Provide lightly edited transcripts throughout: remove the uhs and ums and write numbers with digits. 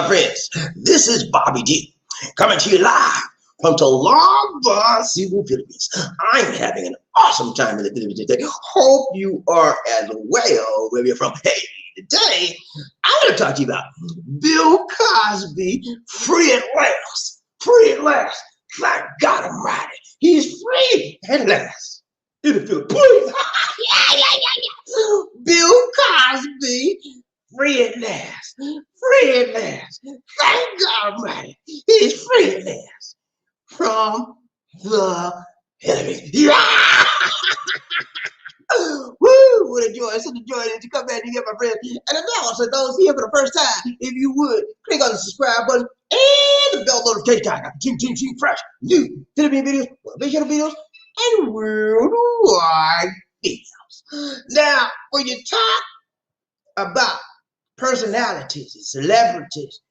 my friends, this is BobbieD coming to you live from Tolaba, Cebu, Philippines. I'm having an awesome time in the Philippines today. Hope you are as well where you're from. Hey, today I'm going to talk to you about Bill Cosby free at last. Free at last. Thank God Almighty. He's free at last. In the Philippines. Yeah. Bill Cosby free at last. Free at last. Thank God Almighty. He's free at last. From the enemy. Yeah. Woo! What a joy. Such a joy that you come back and get my friends. And also those here for the first time, if you would, click on the subscribe button and the bell notification icon. Team fresh, new Philippine videos, motivational videos, and worldwide videos. Now, when you talk about personalities and celebrities,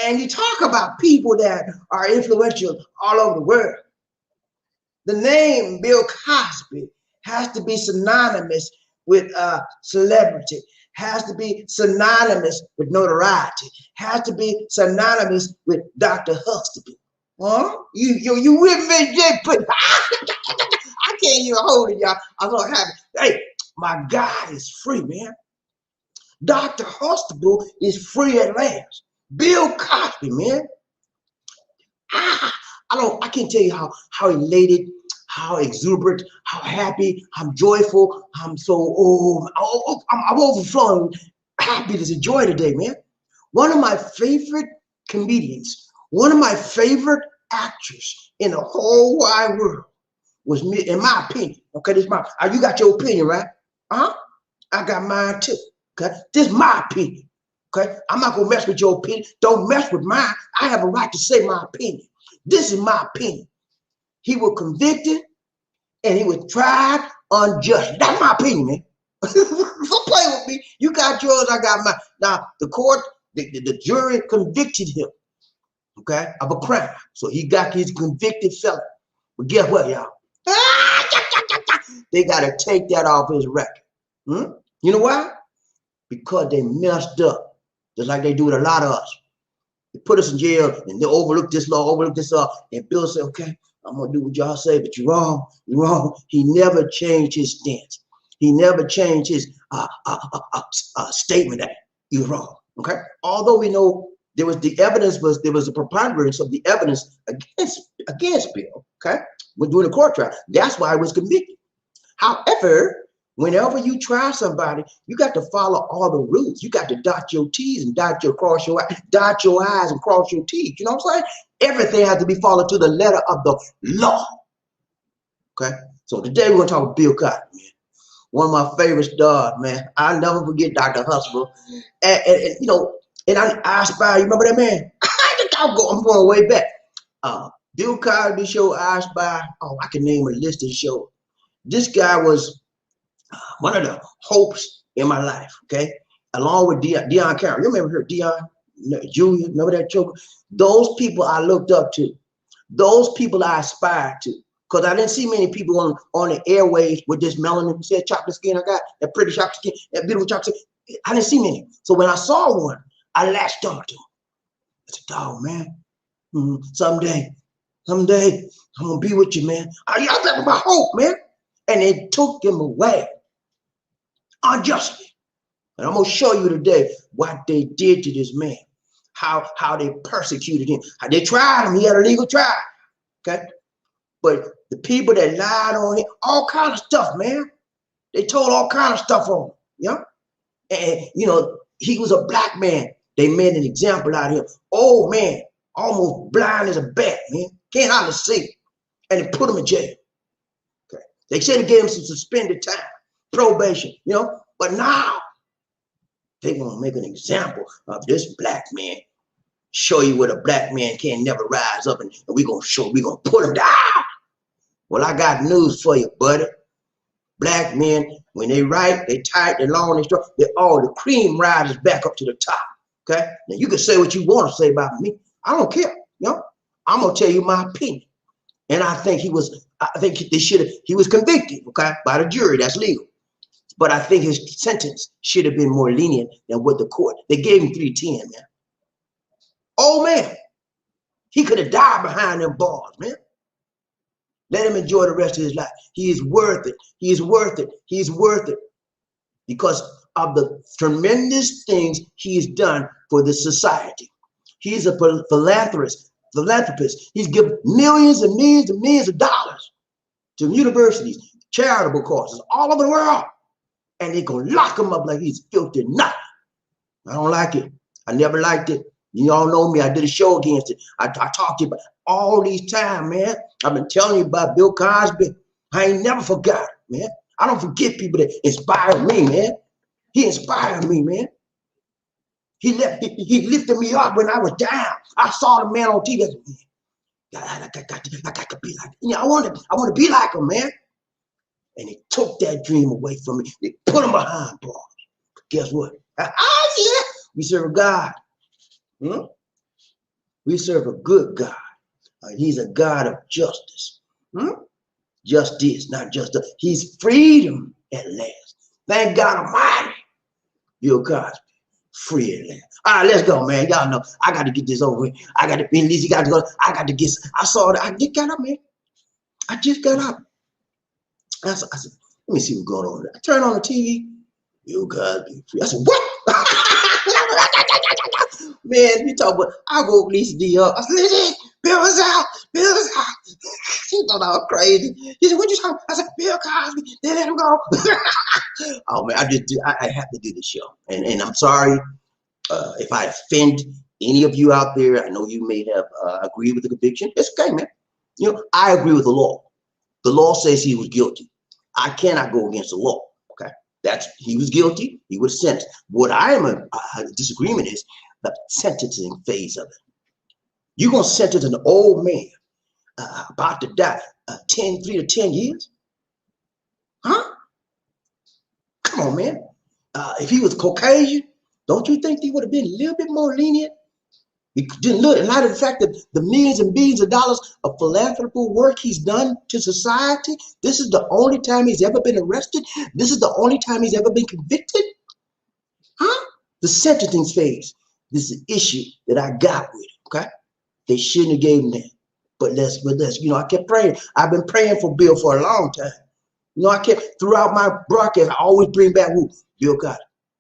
and you talk about people that are influential all over the world, the name Bill Cosby has to be synonymous with celebrity, has to be synonymous with notoriety, has to be synonymous with Dr. Huxtable. Huh? You with me, JP? I can't even hold it, y'all. I'm so happy. Hey, my God is free, man. Dr. Huxtable is free at last. Bill Cosby, man. I can't tell you how elated, how exuberant, how happy, how joyful. I'm so I'm overflowing happiness and joy today, man. One of my favorite comedians, one of my favorite actors in the whole wide world was me, in my opinion. Okay, this is my. You got your opinion, right? I got mine too. Okay, this is my opinion. Okay, I'm not gonna mess with your opinion. Don't mess with mine. I have a right to say my opinion. This is my opinion. He was convicted and he was tried unjust. That's my opinion, man. Don't play with me. You got yours, I got mine. Now, the court, the jury convicted him, okay, of a crime. So he got his convicted felon. But guess what, y'all? They got to take that off his record. You know why? Because they messed up, just like they do with a lot of us. They put us in jail and they overlook this law, overlook this law. And Bill said, okay, I'm going to do what y'all say, but you're wrong. You're wrong. He never changed his stance. He never changed his statement that you're wrong. Okay. Although we know there was a preponderance of the evidence against Bill. Okay. When doing a court trial, that's why he was convicted. However, whenever you try somebody, you got to follow all the rules. You got to dot your T's and dot your I's and cross your T's. You know what I'm saying? Everything has to be followed to the letter of the law. Okay. So today we're gonna talk about Bill Cosby, man. One of my favorite stars, man. I'll never forget Dr. Huxtable. And you know, and I aspire. You remember that man? I'm going way back. Bill Cosby show. I aspire. Oh, I can name a list of shows. This guy was one of the hopes in my life, okay? Along with Deion Cameron. You remember her, Deion Jr., remember that joke? Those people I looked up to. Those people I aspired to. Because I didn't see many people on the airwaves with this melanin, said chocolate skin I got, that pretty chocolate skin, that beautiful chocolate skin. I didn't see many. So when I saw one, I latched on to him. I said, dog, man, someday, I'm going to be with you, man. Y'all got my hope, man. And they took him away unjustly. And I'm going to show you today what they did to this man, how they persecuted him, how they tried him. He had a legal trial, okay? But the people that lied on him, all kind of stuff, man. They told all kind of stuff on him, yeah? And, you know, he was a black man. They made an example out of him. Old man, almost blind as a bat, man. Can't hardly see. And they put him in jail. Okay. They should have gave him some suspended time, probation, you know? But now, they're going to make an example of this black man. Show you what a black man can never rise up, and we're going to put him down. Well, I got news for you, buddy. Black men, when they right, they tight, they long, they strong, the cream rises back up to the top. Okay? Now you can say what you want to say about me. I don't care. You know? I'm gonna tell you my opinion. And I think he was convicted, okay, by the jury. That's legal. But I think his sentence should have been more lenient than what the court. They gave him 310, man. Old man. He could have died behind them bars, man. Let him enjoy the rest of his life. He is worth it. He is worth it. He is worth it because of the tremendous things he has done for this society. He's a philanthropist. He's given millions and millions and millions of dollars to universities, charitable causes all over the world. And they're going to lock him up like he's filthy nothing. I don't like it. I never liked it. You all know me. I did a show against it. I talked to you about all these times, man. I've been telling you about Bill Cosby. I ain't never forgot it, man. I don't forget people that inspire me, man. He inspired me, man. He lifted me up when I was down. I saw the man on TV. I got to be like him. You know, I want to be like him, man. And he took that dream away from me. They put him behind bars. Guess what? Yeah, we serve a God. We serve a good God. He's a God of justice. Justice, not just he's freedom at last. Thank God Almighty. Bill Cosby, free at last. All right, let's go, man. Y'all know I got to get this over with. I got to be at least. You got to go. I got to get. I saw that. I just got up, man. I just got up. I said, let me see what's going on. I turned on the TV. Bill Cosby free. I said, what? Man, you talk about, I woke Lisa D up. I said, listen, Bill is out. Bill is out. She thought I was crazy. She said, what you talking? I said, Bill Cosby, they let him go. Oh man, I have to do this show. And I'm sorry if I offend any of you out there. I know you may have agreed with the conviction. It's okay, man. You know, I agree with the law. The law says he was guilty. I cannot go against the law. Okay, he was guilty. He was sentenced. What I am a disagreement is the sentencing phase of it. You're gonna sentence an old man about to die 3 to 10 years? Huh? Come on, man. If he was Caucasian, don't you think he would have been a little bit more lenient? He didn't look in light of the fact that the millions and billions of dollars of philanthropic work he's done to society. This is the only time he's ever been arrested. This is the only time he's ever been convicted. Huh? The sentencing phase. This is the issue that I got with it. Okay, they shouldn't have gave him that. But let's, you know, I kept praying. I've been praying for Bill for a long time. You know, I kept throughout my broadcast. I always bring back Bill Cosby.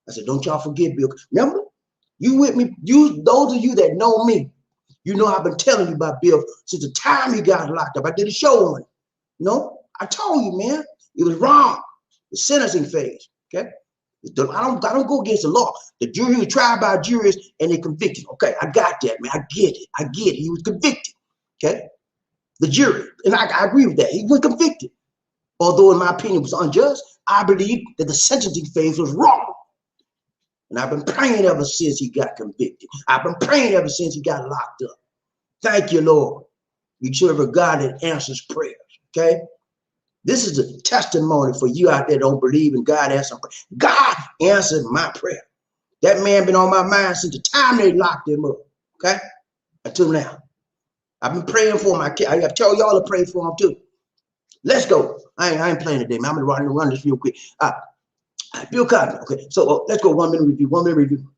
I said, don't y'all forget Bill. Remember? You with me? Those of you that know me, you know I've been telling you about Bill since the time he got locked up. I did a show on it. You know, I told you, man, it was wrong. The sentencing phase. Okay, I don't go against the law. The jury was tried by juries and they convicted. Okay, I got that, man. I get it. I get it. He was convicted. Okay, the jury, and I agree with that. He was convicted. Although, in my opinion, it was unjust, I believe that the sentencing phase was wrong. And I've been praying ever since he got convicted. I've been praying ever since he got locked up. Thank you, Lord. You serve a God that answers prayers, okay? This is a testimony for you out there that don't believe in God answering prayer. God answered my prayer. That man been on my mind since the time they locked him up, okay? Until now. I've been praying for him. I tell y'all to pray for him too. Let's go. I ain't playing today, man. I'm gonna run this real quick. Bill Cosby. Okay, so let's go 1 minute review. 1 minute review.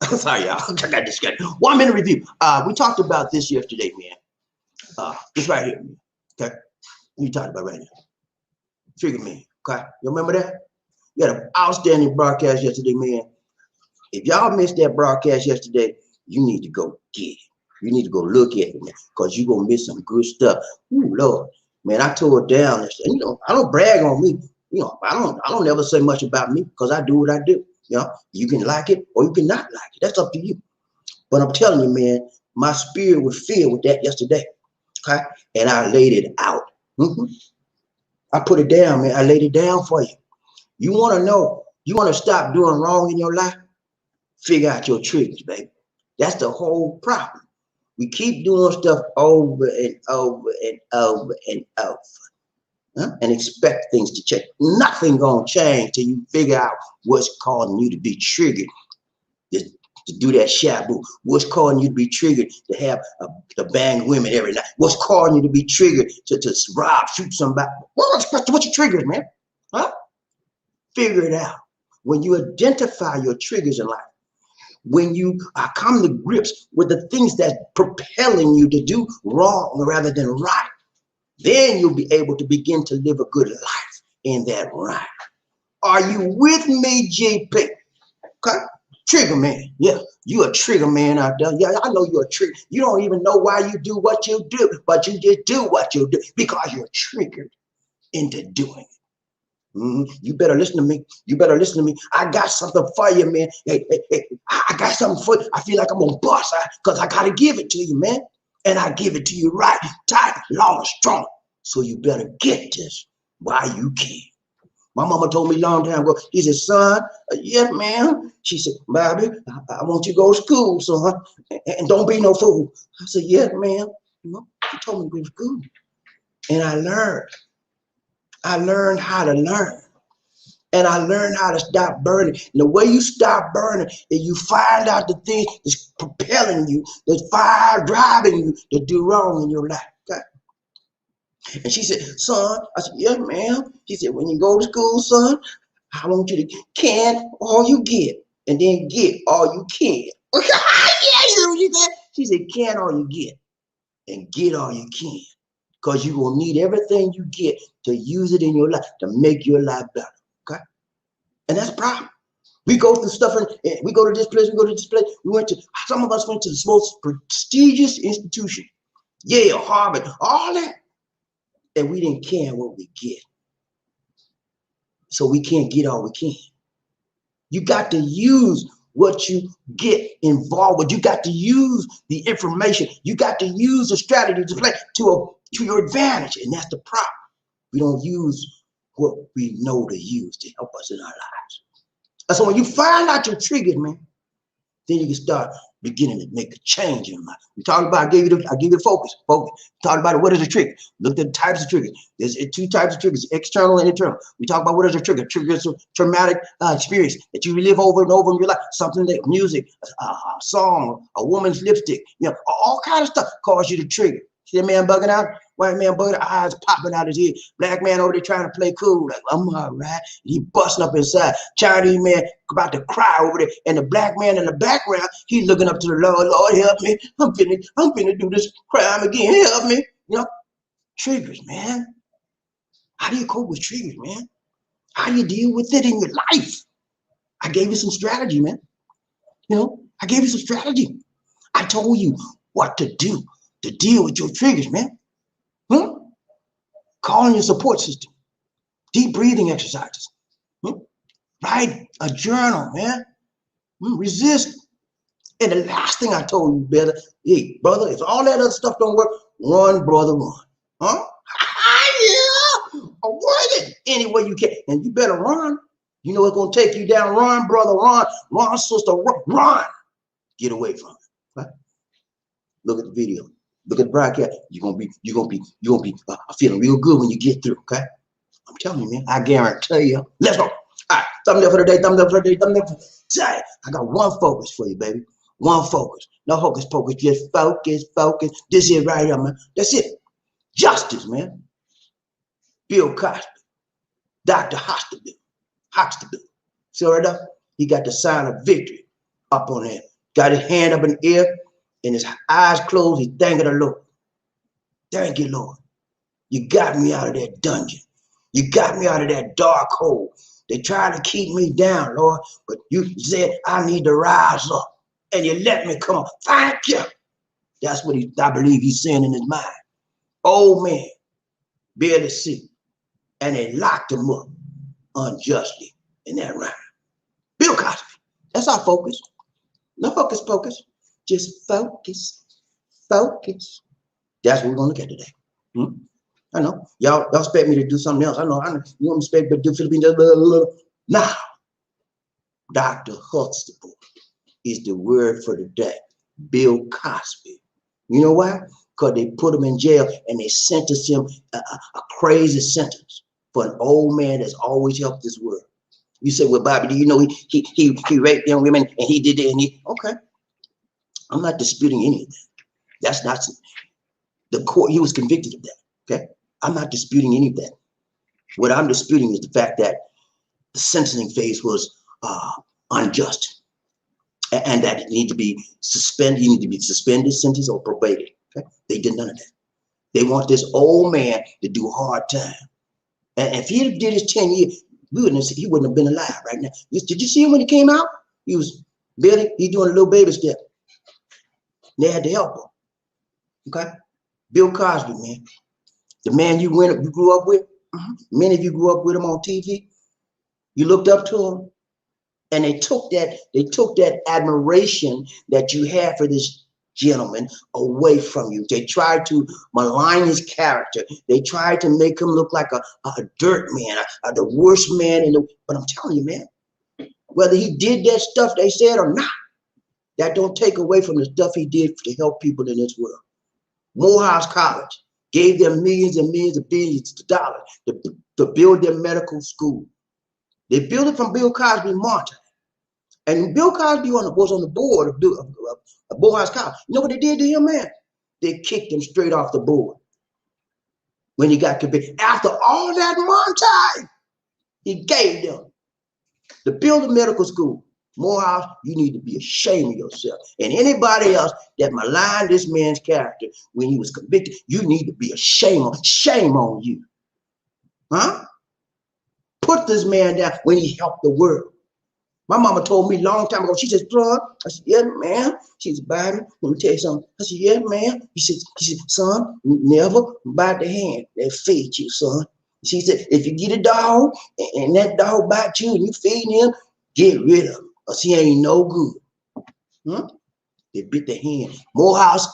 Sorry, y'all. I got distracted. 1 minute review. We talked about this yesterday, man. This right here, man. Okay, we talked about right now. Trigger man. Okay, you remember that? We had an outstanding broadcast yesterday, man. If y'all missed that broadcast yesterday, you need to go get it. You need to go look at it, man, because you're gonna miss some good stuff. Ooh, Lord, man, I tore it down. You know, I don't brag on me. You know, I don't ever say much about me because I do what I do. You know, you can like it or you can not like it. That's up to you. But I'm telling you, man, my spirit was filled with that yesterday. Okay, and I laid it out. I put it down, man. I laid it down for you. You want to know? You want to stop doing wrong in your life? Figure out your triggers, baby. That's the whole problem. We keep doing stuff over and over and over and over. And expect things to change. Nothing gonna change till you figure out what's causing you to be triggered to do that shabu. What's causing you to be triggered to have to bang women every night? What's causing you to be triggered to rob, shoot somebody? What's your triggers, man? Huh? Figure it out. When you identify your triggers in life, when you come to grips with the things that's propelling you to do wrong rather than right, then you'll be able to begin to live a good life in that right. Are you with me, JP? Okay. Trigger man. Yeah, you a trigger man out there. Yeah, I know you're a trigger. You don't even know why you do what you do, but you just do what you do because you're triggered into doing it. You better listen to me. You better listen to me. I got something for you, man. Hey, I got something for you. I feel like I'm gonna bust because I gotta give it to you, man. And I give it to you right, tight, long, strong. So you better get this while you can. My mama told me a long time ago, she said, son, yes, ma'am. She said, Bobby, I want you to go to school, son, and don't be no fool. I said, yes, ma'am. She told me to go to school. And I learned. I learned how to learn. And I learned how to stop burning. And the way you stop burning is you find out the thing that's propelling you, that's fire driving you to do wrong in your life. Okay? And she said, son, I said, yes, ma'am. She said, when you go to school, son, I want you to can all you get and then get all you can. Okay? Yeah, she said, can all you get and get all you can. Because you will need everything you get to use it in your life to make your life better. Okay? And that's a problem. We go through stuff and we go to this place, we go to this place. Some of us went to the most prestigious institution, Yale, Harvard, all that. And we didn't care what we get. So we can't get all we can. You got to use what you get involved with. You got to use the information. You got to use the strategy to play to your advantage. And that's the problem. We don't use what we know to use to help us in our lives. And so when you find out your triggers, man, then you can start beginning to make a change in life. We talked about, I gave you the focus. We talked about what is a trigger. Look at the types of triggers. There's two types of triggers, external and internal. We talk about what is a trigger. Trigger is a traumatic experience that you relive over and over in your life. Something like music, a song, a woman's lipstick, all kinds of stuff cause you to trigger. See that man bugging out? White man bugging out, eyes popping out his head. Black man over there trying to play cool, like, I'm all right. He busting up inside. Chinese man about to cry over there. And the black man in the background, he's looking up to the Lord. Lord, help me. I'm finna do this crime again. Help me. Triggers, man. How do you cope with triggers, man? How do you deal with it in your life? I gave you some strategy, man. I gave you some strategy. I told you what to do to deal with your triggers, man. Calling your support system. Deep breathing exercises. Write a journal, man. Resist. And the last thing I told you, brother, hey, brother, if all that other stuff don't work, run, brother, run. Yeah. Avoid it any way you can. And you better run. You know it's going to take you down. Run, brother, run. Run, sister, run. Get away from it. Right? Look at the video. Look at the broadcast. You're gonna be feeling real good when you get through. Okay, I'm telling you, man. I guarantee you. Let's go. All right, thumbs up for the day. Thumbs up for the day. Thumbs up for the day. I got one focus for you, baby. One focus. No hocus pocus. Just focus. This is right here, man. That's it. Justice, man. Bill Cosby, Dr. Huxtable. See right up? He got the sign of victory up on there. Got his hand up in the air. And his eyes closed, he's thanking the Lord. Thank you, Lord. You got me out of that dungeon. You got me out of that dark hole. They tried to keep me down, Lord, but you said I need to rise up. And you let me come up. Thank you. That's what I believe he's saying in his mind. Old man, barely see. And they locked him up unjustly in that round. Bill Cosby. That's our focus. No hocus pocus. Just focus. That's what we're gonna look at today. I know y'all expect me to do something else. I know you don't expect me to do Philippines. Now, Dr. Huxtable is the word for the day. Bill Cosby. You know why? Because they put him in jail and they sentenced him a crazy sentence for an old man that's always helped this world. You say, well, Bobby, do you know he raped young women and he did it and he okay. I'm not disputing any of that. That's not the court. He was convicted of that. Okay. I'm not disputing any of that. What I'm disputing is the fact that the sentencing phase was unjust. and that it need to be suspended. He need to be suspended, sentenced, or probated. Okay? They did none of that. They want this old man to do hard time. And if he did his 10 years, he wouldn't have been alive right now. Did you see him when he came out? He was barely, he doing a little baby step. They had to help him. Okay? Bill Cosby, man. The man you grew up with. Many of you grew up with him on TV. You looked up to him. And they took that admiration that you had for this gentleman away from you. They tried to malign his character. They tried to make him look like a dirt man, the worst man in the. But I'm telling you, man, whether he did that stuff they said or not, that don't take away from the stuff he did to help people in this world. Morehouse College gave them millions and millions of billions of dollars to build their medical school. They built it from Bill Cosby in Montana. And Bill Cosby was on the board of Morehouse College. You know what they did to him, man? They kicked him straight off the board when he got convicted. After all that montage he gave them to build a medical school. Morehouse, you need to be ashamed of yourself. And anybody else that maligned this man's character when he was convicted, you need to be ashamed. Shame on you. Huh? Put this man down when he helped the world. My mama told me a long time ago, she said, son, I said, yeah, man. She said, Bobby, let me tell you something. I said, yeah, man. She said, son, never bite the hand that feeds you, son. She said, if you get a dog and that dog bites you and you feed him, get rid of him, because he ain't no good. Huh? They bit the hand. Morehouse,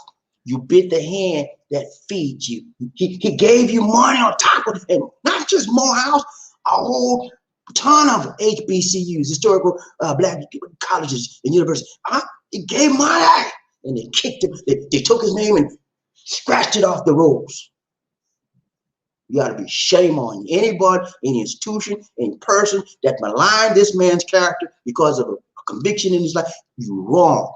you bit the hand that feeds you. He gave you money on top of it. And not just Morehouse, a whole ton of HBCUs, historical black colleges and universities. He gave money and they kicked him. They took his name and scratched it off the rolls. You ought to be shame on you. Anybody, any institution, any person that maligned this man's character because of a conviction in his life, you're wrong.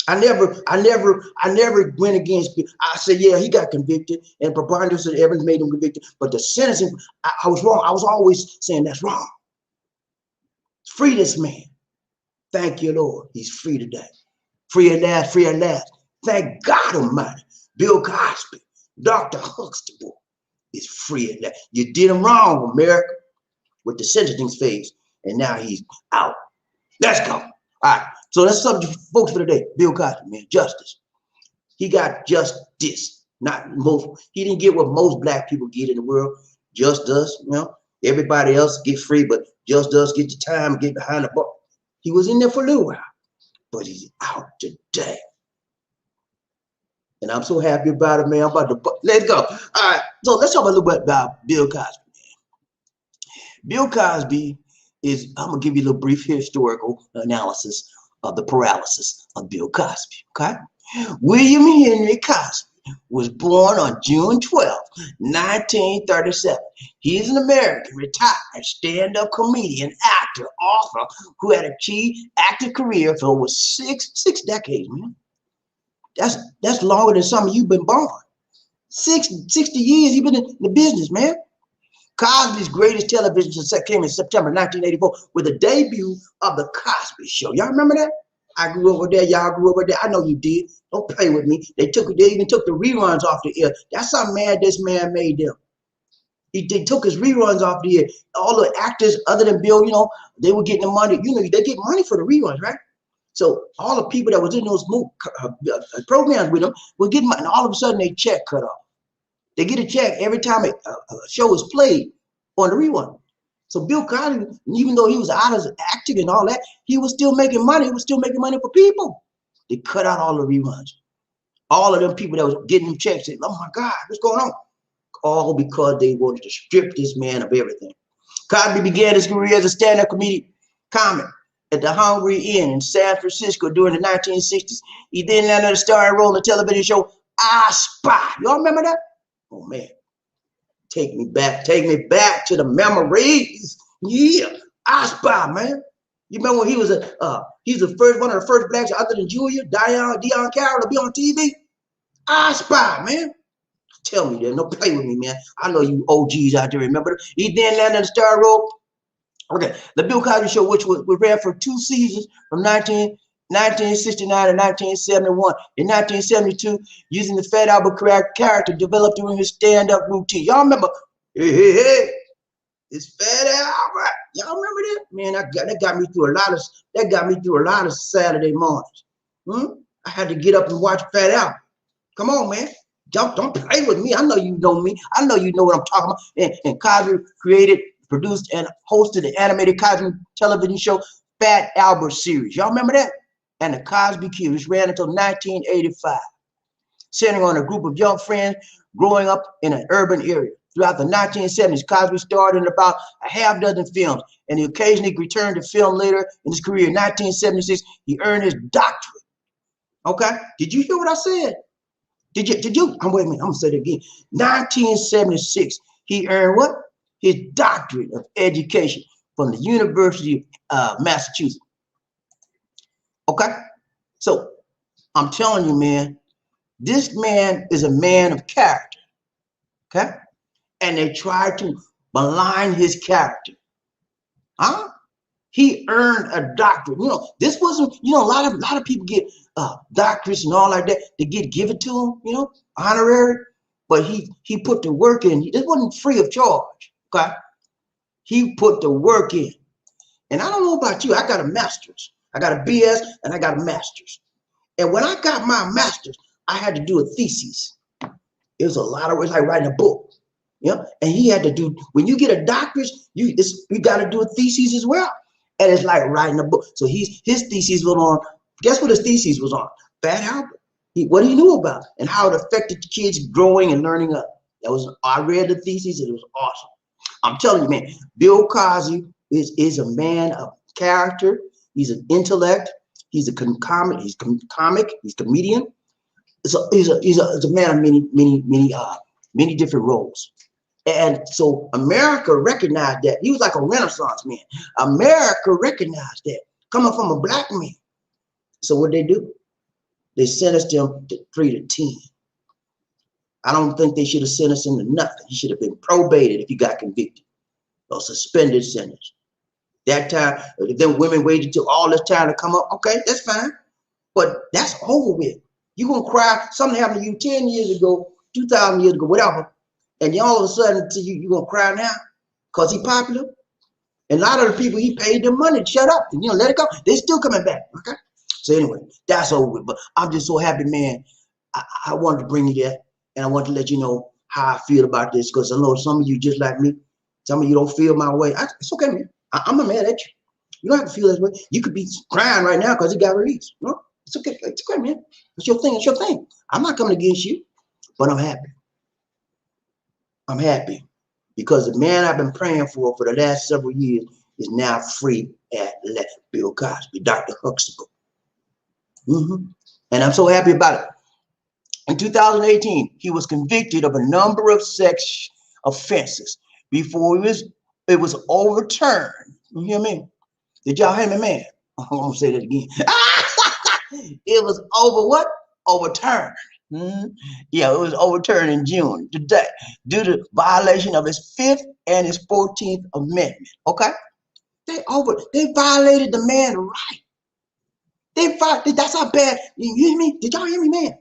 I never went against people. I said, yeah, he got convicted, and preponderance of evidence made him convicted. But the sentencing, I was wrong. I was always saying that's wrong. Free this man. Thank you, Lord. He's free today. Free at last, free at last. Thank God Almighty. Bill Cosby, Dr. Huxtable is free at last. You did him wrong, America, with the sentencing phase, and now he's out. Let's go. All right. So that's subject, folks, for today. Bill Cosby, man, justice. He got justice, not most. He didn't get what most black people get in the world. Just us, you know. Everybody else get free, but just us get the time, get behind the bar. He was in there for a little while, but he's out today. And I'm so happy about it, man. I'm about to let's go. All right. So let's talk a little bit about Bill Cosby, man. Bill Cosby is, I'm gonna give you a little brief historical analysis of the paralysis of Bill Cosby, okay? William Henry Cosby was born on June 12, 1937. He's an American retired stand-up comedian, actor, author who had achieved acting career for over six decades, man. That's longer than some of you been born. 60 years you've been in the business, man. Cosby's greatest television success came in September 1984 with the debut of The Cosby Show. Y'all remember that? I grew over there. Y'all grew over there. I know you did. Don't play with me. They even took the reruns off the air. That's how mad this man made them. They took his reruns off the air. All the actors other than Bill, you know, they were getting the money. You know, they get money for the reruns, right? So all the people that was in those programs with them were getting money. And all of a sudden, their check cut off. They get a check every time a show is played on the rerun. So Bill Cosby, even though he was out of acting and all that, he was still making money. He was still making money for people. They cut out all the reruns. All of them people that was getting them checks said, oh my God, what's going on? All because they wanted to strip this man of everything. Cosby began his career as a stand-up comedian comic at the Hungry Inn in San Francisco during the 1960s. He then landed a starring role in the television show I Spy. Y'all remember that? Oh man, take me back to the memories. Yeah, I Spy, man. You remember when he was he's the first one of the first blacks other than Julia, Dion Carroll to be on TV? I Spy, man. Tell me that, don't play with me, man. I know you OGs out there remember. He then landed a star role Okay, the Bill Cosby Show, which was ran for 2 seasons from 1969 to 1971. In 1972, using the Fat Albert character developed during his stand-up routine. Y'all remember? Hey, hey, hey, it's Fat Albert. Y'all remember that? Man, that got me through a lot of Saturday mornings. I had to get up and watch Fat Albert. Come on, man. Don't play with me. I know you know me. I know you know what I'm talking about. And Cosby created, produced, and hosted the animated Cosby television show Fat Albert series. Y'all remember that? And the Cosby Cube, which ran until 1985, centering on a group of young friends growing up in an urban area. Throughout the 1970s, Cosby starred in about a half dozen films, and he occasionally returned to film later in his career. In 1976, he earned his doctorate. Okay? Did you hear what I said? Did you? Wait a minute, I'm gonna say it again. 1976, he earned what? His doctorate of education from the University of Massachusetts. Okay? So I'm telling you, man, this man is a man of character. Okay? And they tried to malign his character. Huh? He earned a doctorate. You know, this wasn't, you know, a lot of people get doctorates and all like that. They get given to him, you know, honorary. But he put the work in. It wasn't free of charge. Okay? He put the work in. And I don't know about you. I got a master's. I got a BS and I got a master's. And when I got my master's, I had to do a thesis. It was a lot of work, like writing a book. Yeah, and he had to do, when you get a doctorate, you got to do a thesis as well. And it's like writing a book. So his thesis was on, guess what his thesis was on? Fat Albert. What he knew about and how it affected the kids growing and learning up. I read the thesis and it was awesome. I'm telling you, man, Bill Cosby is a man of character. He's an intellect. He's a comic. He's comedian. He's a man of many different roles. And so America recognized that. He was like a Renaissance man. America recognized that coming from a black man. So what they do? They sentenced him to 3 to 10. I don't think they should have sentenced him to nothing. He should have been probated if he got convicted or suspended sentence. That time, then women waited till all this time to come up. Okay, that's fine. But that's over with. You're going to cry. Something happened to you 10 years ago, 2,000 years ago, whatever. And all of a sudden, you're going to cry now because he's popular. And a lot of the people, he paid them money to shut up and, you know, let it go. They're still coming back. Okay. So anyway, that's over with. But I'm just so happy, man. I wanted to bring you that. And I want to let you know how I feel about this, because I know some of you just like me. Some of you don't feel my way. It's okay, man. I'm not mad at you. You don't have to feel this way. You could be crying right now because he got released. No, it's okay. It's okay, man. It's your thing. It's your thing. I'm not coming against you, but I'm happy. I'm happy because the man I've been praying for the last several years is now free at last. Bill Cosby, Dr. Huxtable. And I'm so happy about it. In 2018, he was convicted of a number of sex offenses before it was overturned. You hear me? Did y'all hear me, man? I'm gonna say that again. It was overturned. Yeah, it was overturned in June today due to violation of his 5th and his 14th Amendment. Okay, they violated the man's right. That's how bad. You hear me? Did y'all hear me, man?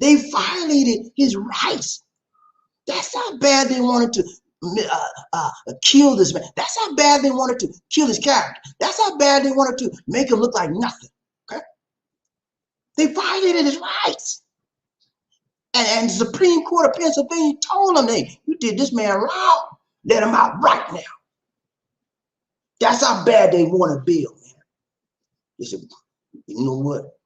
They violated his rights. That's how bad they wanted to kill this man. That's how bad they wanted to kill his character. That's how bad they wanted to make him look like nothing. Okay, they violated his rights. And the Supreme Court of Pennsylvania told them, "Hey, you did this man wrong. Let him out right now." That's how bad they want to Bill, man. They said, you know what?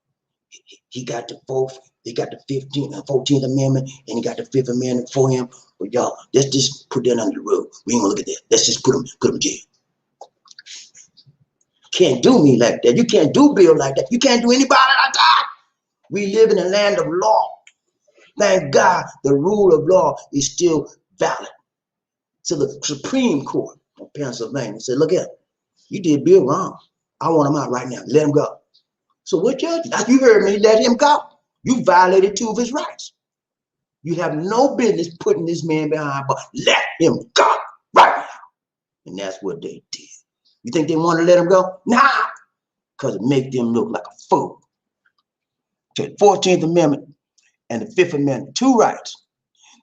He got the 4th, he got the 15th and 14th Amendment, and he got the 5th Amendment for him. But y'all, let's just put that under the rug. We ain't gonna look at that. Let's just put him in jail. Can't do me like that. You can't do Bill like that. You can't do anybody like that. We live in a land of law. Thank God the rule of law is still valid. So the Supreme Court of Pennsylvania said, look here, you did Bill wrong. I want him out right now. Let him go. So what judge? Now you heard me, let him go. You violated 2 of his rights. You have no business putting this man behind bars. Let him go right now. And that's what they did. You think they want to let him go? Nah, because it make them look like a fool. To the 14th Amendment and the 5th Amendment, 2 rights.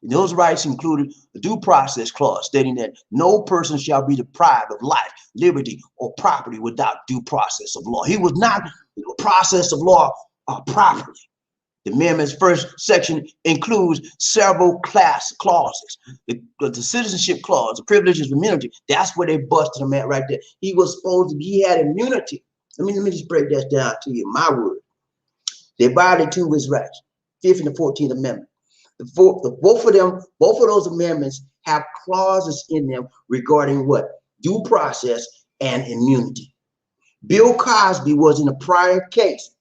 And those rights included the due process clause stating that no person shall be deprived of life, liberty, or property without due process of law. He was not a process of law or property. The amendment's first section includes several clauses. The citizenship clause, the privileges of immunity, that's where they busted him at right there. He was supposed to be, he had immunity. Let me just break that down to you, my word. They violated 2 of his rights, 5th and the 14th Amendment. Both of those amendments have clauses in them regarding what? Due process and immunity. Bill Cosby was in a prior case,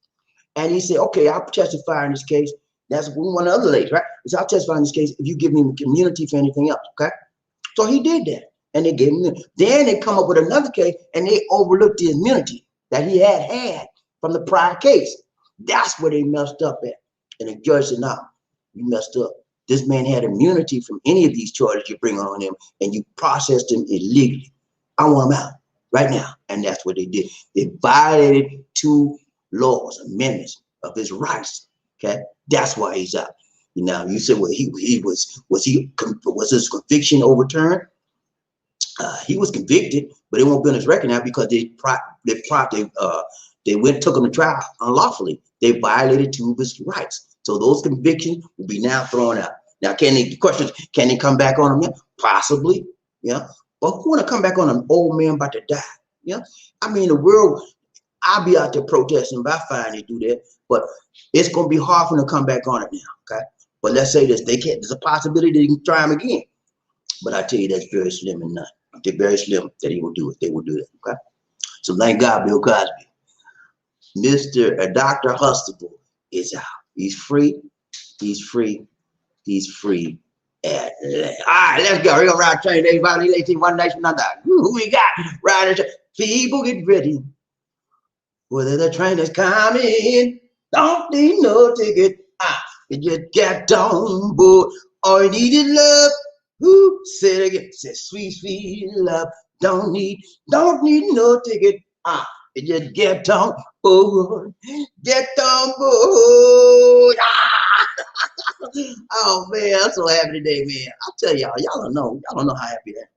and he said, okay, I'll testify in this case. That's one of the other ladies, right? He said, I'll testify in this case if you give me immunity for anything else, okay? So he did that, and they gave him immunity. Then they come up with another case, and they overlooked the immunity that he had from the prior case. That's where they messed up at. And the judge said, no, you messed up. This man had immunity from any of these charges you bring on him, and you processed him illegally. I want him out right now. And that's what they did. They violated 2 laws, amendments of his rights. Okay, that's why he's out. Now you said, well, was his conviction overturned? He was convicted, but it won't be on his record now because they took him to trial unlawfully. They violated 2 of his rights. So those convictions will be now thrown out. Now, can they come back on him? Yeah, possibly. Yeah. But who want to come back on an old man about to die? Yeah. I mean, the world, I'll be out there protesting, but I find they do that. But it's going to be hard for them to come back on it now. Okay. But let's say this, there's a possibility they can try him again. But I tell you, that's very slim and none. They're very slim that he will do it. They will do that. Okay. So thank God, Bill Cosby. Dr. Huxtable is out. He's free. He's free. He's free. At last. All right, let's go. We're gonna ride train. Everybody, one nation, another. Who we got? Riding train. People get ready. Whether the train is coming, don't need no ticket. You just get on board. All you need is love. Who said it again? Said sweet, sweet love. Don't need no ticket. You just get on board. Get on board. Oh man, I'm so happy today, man. I'll tell y'all don't know how happy that.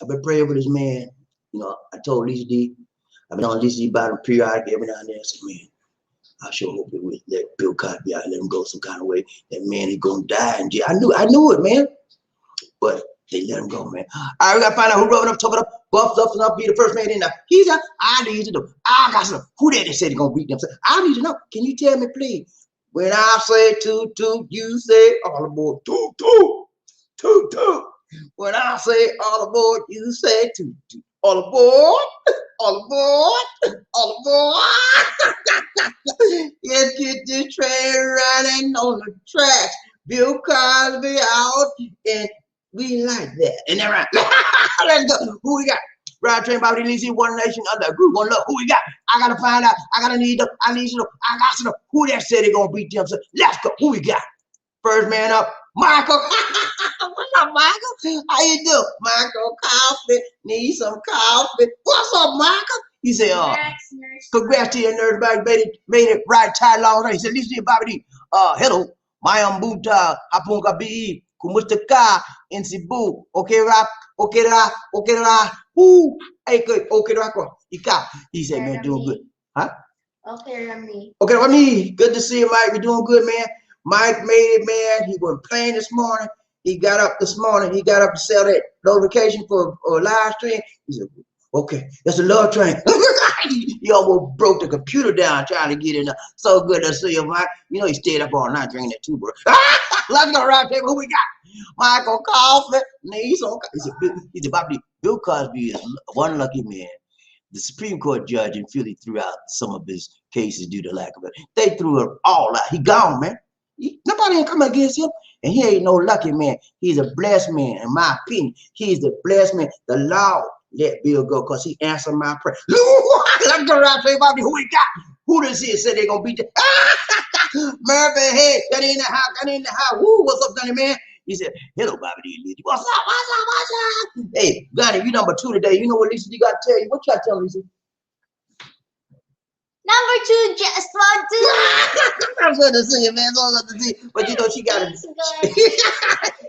I've been praying for this man. You know, I told Lisa D, I've been on Lisa D about him periodically every now and then. I said, man, I sure hope it would let Bill Cosby out, let him go some kind of way. That man, he gonna die in jail. I knew it, man. But they let him go, man. All right, we gotta find out who rubbing up, talking up, buffed up, and up, be the first man in there. He's out. I need to know. I got to know. Who that they said he gonna beat them? I need to know. Can you tell me, please? When I say toot toot, you say all aboard. Toot toot, toot toot. When I say all aboard, you say toot toot. All aboard, all aboard, all aboard. Let's get this train running on the tracks. Bill Cosby out, and we like that. And then right, let's go. Who we got? Ride train, BobbieD, Lisa, one nation, under group, one love. Who we got? I gotta find out. I need to know. I got to know who that said they gonna beat them. So let's go. Who we got? First man up, Michael. What's up, Michael? How you doing? Michael, coffee. Need some coffee. What's up, Michael? He said, congrats to your nurse, made it right time long. He said, listen to BobbieD. Hello, my buta hapunga bi kumustaka in Cebu. Okay, rap. Okay, who? Hey, good. Okay, Ika. He said, man, doing good. Huh? Okay, Rami. Good to see you, Mike. We're doing good, man. Mike made it, man. He was playing this morning. He got up this morning. He got up to sell that notification for a live stream. He said, okay, that's a love train. He almost broke the computer down trying to get in there. So good to see you, Mike. You know he stayed up all night drinking that too, bro. Let's go around here. Who we got? Michael Coffee. He said, BobbieD, Bill Cosby is one lucky man. The Supreme Court judge in Philly threw out some of his cases due to lack of it. They threw it all out. He gone, man. Nobody ain't coming against him. And he ain't no lucky man. He's a blessed man, in my opinion. He's the blessed man. The law let Bill go because he answered my prayer. Let's go around and say, BobbieD, who we got? Who does he say they gonna beat you? Murphy, hey, got in the house. Woo, what's up, Johnny, man? He said, hello, BobbieD. What's up? What's up? What's up? Hey, Gunny, you number 2 today. You know what Lisa D got to tell you? What you got to tell Lisa? Number 2, just want to. I'm good to see you, man. So good to see you. But you know, she got it.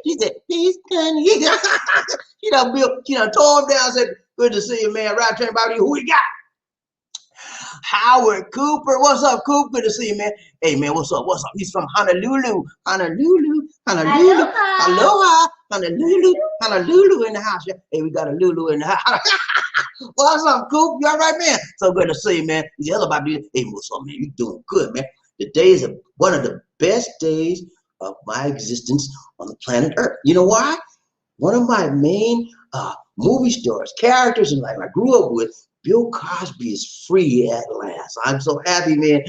She said, he's done. She done tore him down and said, good to see you, man. Right train, BobbieD. Who we got? Howard Cooper. What's up, Coop? Good to see you, man. Hey, man, what's up? What's up? He's from Honolulu. Honolulu. Honolulu. Aloha. Honolulu. Honolulu in the house. Hey, we got a Lulu in the house. What's up, Coop? You all right, man? So good to see you, man. He said, hello, BobbieD. Hey, what's up, man? You doing good, man. The day is one of the best days of my existence on the planet Earth. You know why? One of my main movie stars, characters in life I grew up with, Bill Cosby, is free at last. I'm so happy, man.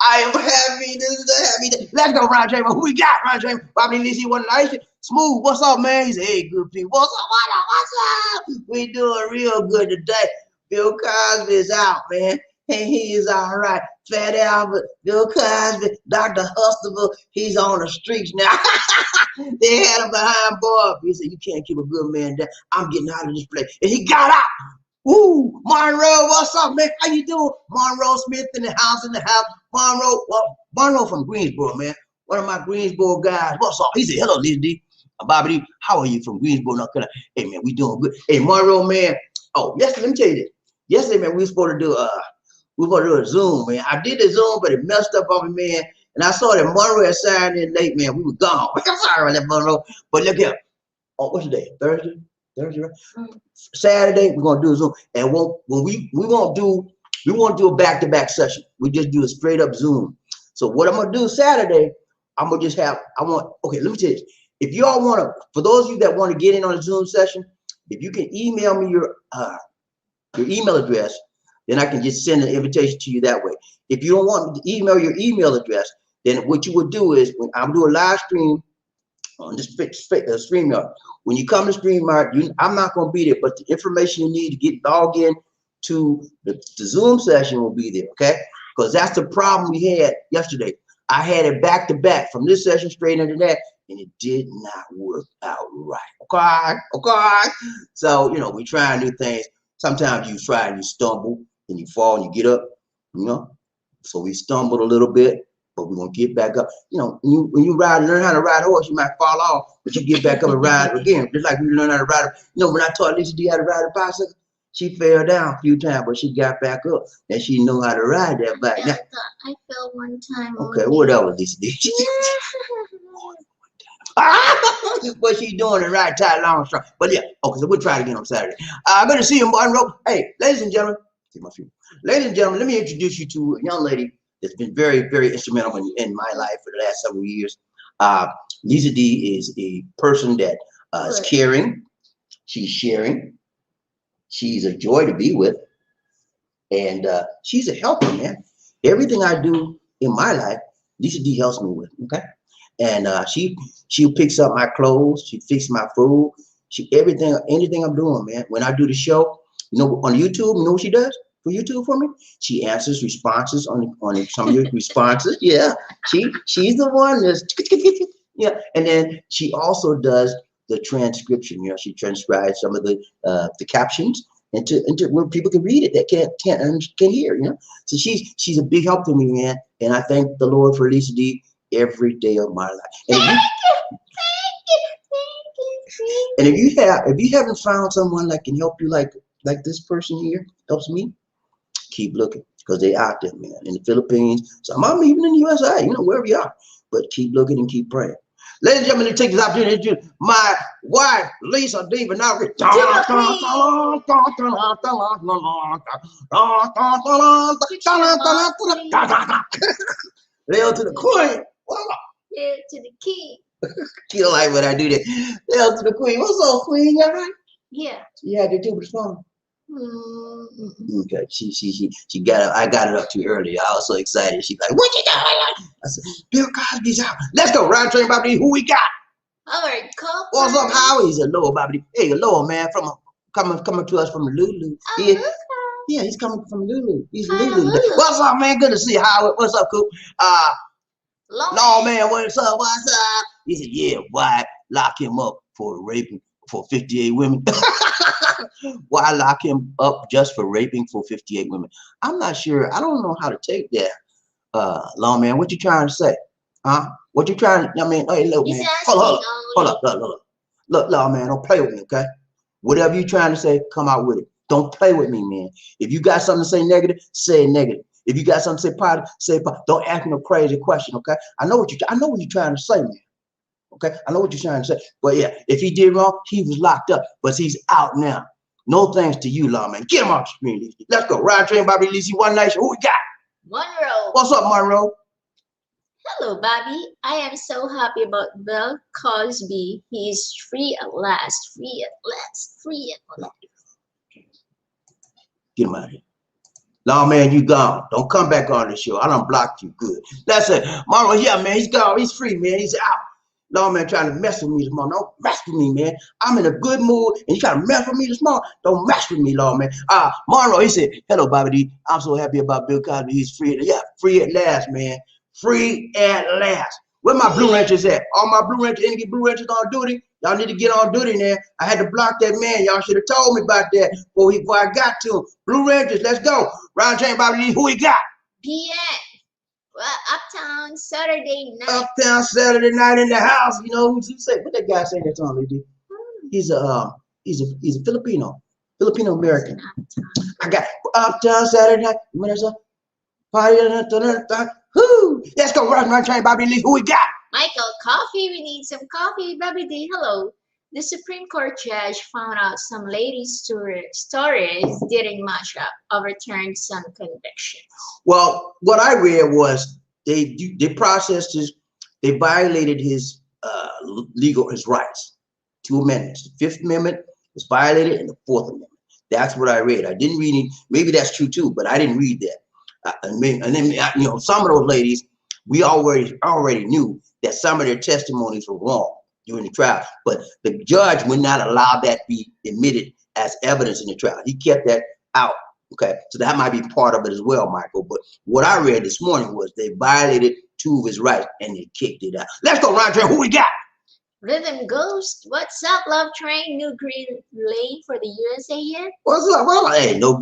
I am happy. This is a happy day. Let's go, Ron James. Who we got? Ron James. BobbieD, Lizzie, one nice. Smooth. What's up, man? He said, hey, good people. What's up? What's up? We doing real good today. Bill Cosby is out, man. And he is all right. Fat Albert, Bill Cosby, Dr. Huxtable, he's on the streets now. They had him behind bars. He said, you can't keep a good man down. I'm getting out of this place. And he got out. Ooh, Monroe, what's up, man? How you doing? Monroe Smith in the house, Monroe from Greensboro, man. One of my Greensboro guys. What's up? He said, hello, Lizzie D. BobbieD, how are you from Greensboro, North Carolina? Hey, man, we doing good. Hey, Monroe, man. Oh, yesterday, let me tell you this. Yesterday, man, we were supposed to do a Zoom, man. I did the Zoom, but it messed up on me, man. And I saw that Monroe had signed in late, man. We were gone. I'm sorry about that, Monroe. But look here. Oh, what's the day? Thursday, right? Saturday, we're gonna do a Zoom. And we won't do a back-to-back session. We just do a straight up Zoom. So what I'm gonna do Saturday, I'm gonna just have, okay, let me tell you this. If y'all wanna, for those of you that want to get in on a Zoom session, if you can email me your email address, then I can just send an invitation to you that way. If you don't want me to email your email address, then what you would do is, when I'm doing a live stream on this StreamYard, when you come to StreamYard, I'm not going to be there, but the information you need to get logged in to the Zoom session will be there, okay? Because that's the problem we had yesterday. I had it back to back from this session straight into that, and it did not work out right, okay? So, you know, we try new things. Sometimes you try and you stumble, and you fall and you get up, you know? So we stumbled a little bit, but we're gonna get back up. You know, when you learn how to ride a horse, you might fall off, but you get back up and ride again. Just like we learn how to ride. You know, when I taught Lisa D how to ride a bicycle, she fell down a few times, but she got back up, and she knew how to ride that bike. Now, I fell one time. Okay, what else was Lisa D? What she doing the right tight long strong. But yeah, okay, so we'll try it again on Saturday. I'm gonna see you, Monroe. Hey, ladies and gentlemen, ladies and gentlemen, let me introduce you to a young lady that's been very, very instrumental in my life for the last several years. Lisa D is a person that is caring. She's sharing. She's a joy to be with. And she's a helper, man. Everything I do in my life, Lisa D helps me with, okay? And she picks up my clothes. She fixes my food. Anything I'm doing, man. When I do the show, you know, on YouTube, you know what she does for YouTube for me? She answers responses on some of your responses. Yeah, she's the one that's yeah. And then she also does the transcription. You know, she transcribes some of the captions into where people can read it that can't hear. You know, so she's a big help to me, man. And I thank the Lord for Lisa D every day of my life. And if you haven't found someone that can help you like this person here helps me, keep looking, because they out there, man, in the Philippines. Some of them even in the USA, you know, wherever you are. But keep looking and keep praying. Ladies and gentlemen, take this opportunity to introduce my wife, Lisa D. Hail to the queen. Hail to the king. She don't like when I do that. Hail to the queen. What's up, queen? You all right? Yeah. You had to do with the phone. Okay, she got it. I got it up too early. I was so excited. She's like, "What you got?" I said, "Bill Cosby's out. Let's go. Round train, BobbieD. Who we got?" Howard Cooper. What's up, Howard? He's a lower BobbieD. Hey, a lower man from coming to us from Lulu. Yeah, he's coming from Lulu. He's Lulu. What's up, man? Good to see you, Howard. What's up, Coop? No, man. What's up? What's up? He said, "Yeah, why? lock him up for raping for 58 women? Why lock him up just for raping for 58 women? I'm not sure. I don't know how to take that. Lawman, what you trying to say? Huh? What you trying to, I mean, hey, look, man. Hold up. Look, Lawman, don't play with me, okay? Whatever you trying to say, come out with it. Don't play with me, man. If you got something to say negative, say negative. If you got something to say positive, say positive. Don't ask me no crazy question, okay? I know what you're trying to say, man. Okay, I know what you're trying to say. But yeah, if he did wrong, he was locked up, but he's out now. No thanks to you, Lawman. Get him off the screen, Lizzie. Let's go. Ride train, Bobbie, Lizzie, One Nation. Who we got? Monroe. What's up, Monroe? Hello, Bobbie. I am so happy about Bill Cosby. He is free at last. Free at last. Free at last. Get him out of here. Lawman, you gone. Don't come back on the show. I done blocked you good. That's it. Monroe, yeah, man, he's gone. He's free, man. He's out. Lawman trying to mess with me this morning. Don't mess with me, man. I'm in a good mood, and you trying to mess with me this morning. Don't mess with me, Lawman. Monroe, he said, hello, BobbieD. I'm so happy about Bill Cosby. He's free. Yeah, free at last, man. Free at last. Where my Blue Rangers at? All my Blue Rangers, any Blue Rangers on duty? Y'all need to get on duty now. I had to block that man. Y'all should have told me about that before I got to him. Blue Rangers, let's go. Round chain, BobbieD, who we got? PN. Well, Uptown Saturday night. Uptown Saturday night in the house. You know who's he say? What that guy say that song, Lady? He's a Filipino American. I got Uptown Saturday night. When there's a party, whoo! Let's go, round train, BobbieD. Who we got? Michael, coffee. We need some coffee. BobbieD, hello. The Supreme Court judge found out some ladies' stories didn't match up, overturned some convictions. Well, what I read was they processed they violated his rights. 2 amendments. The 5th Amendment was violated, and the 4th Amendment. That's what I read. I didn't read it. Maybe that's true too, but I didn't read that. And then you know, some of those ladies, we already knew that some of their testimonies were wrong during the trial, but the judge would not allow that be admitted as evidence in the trial. He kept that out. Okay, so that might be part of it as well, Michael. But what I read this morning was they violated 2 of his rights and they kicked it out. Let's go, round train. Who we got? Rhythm Ghost, what's up, Love Train? New green lane for the USA yet? What's up? Well, hey, no.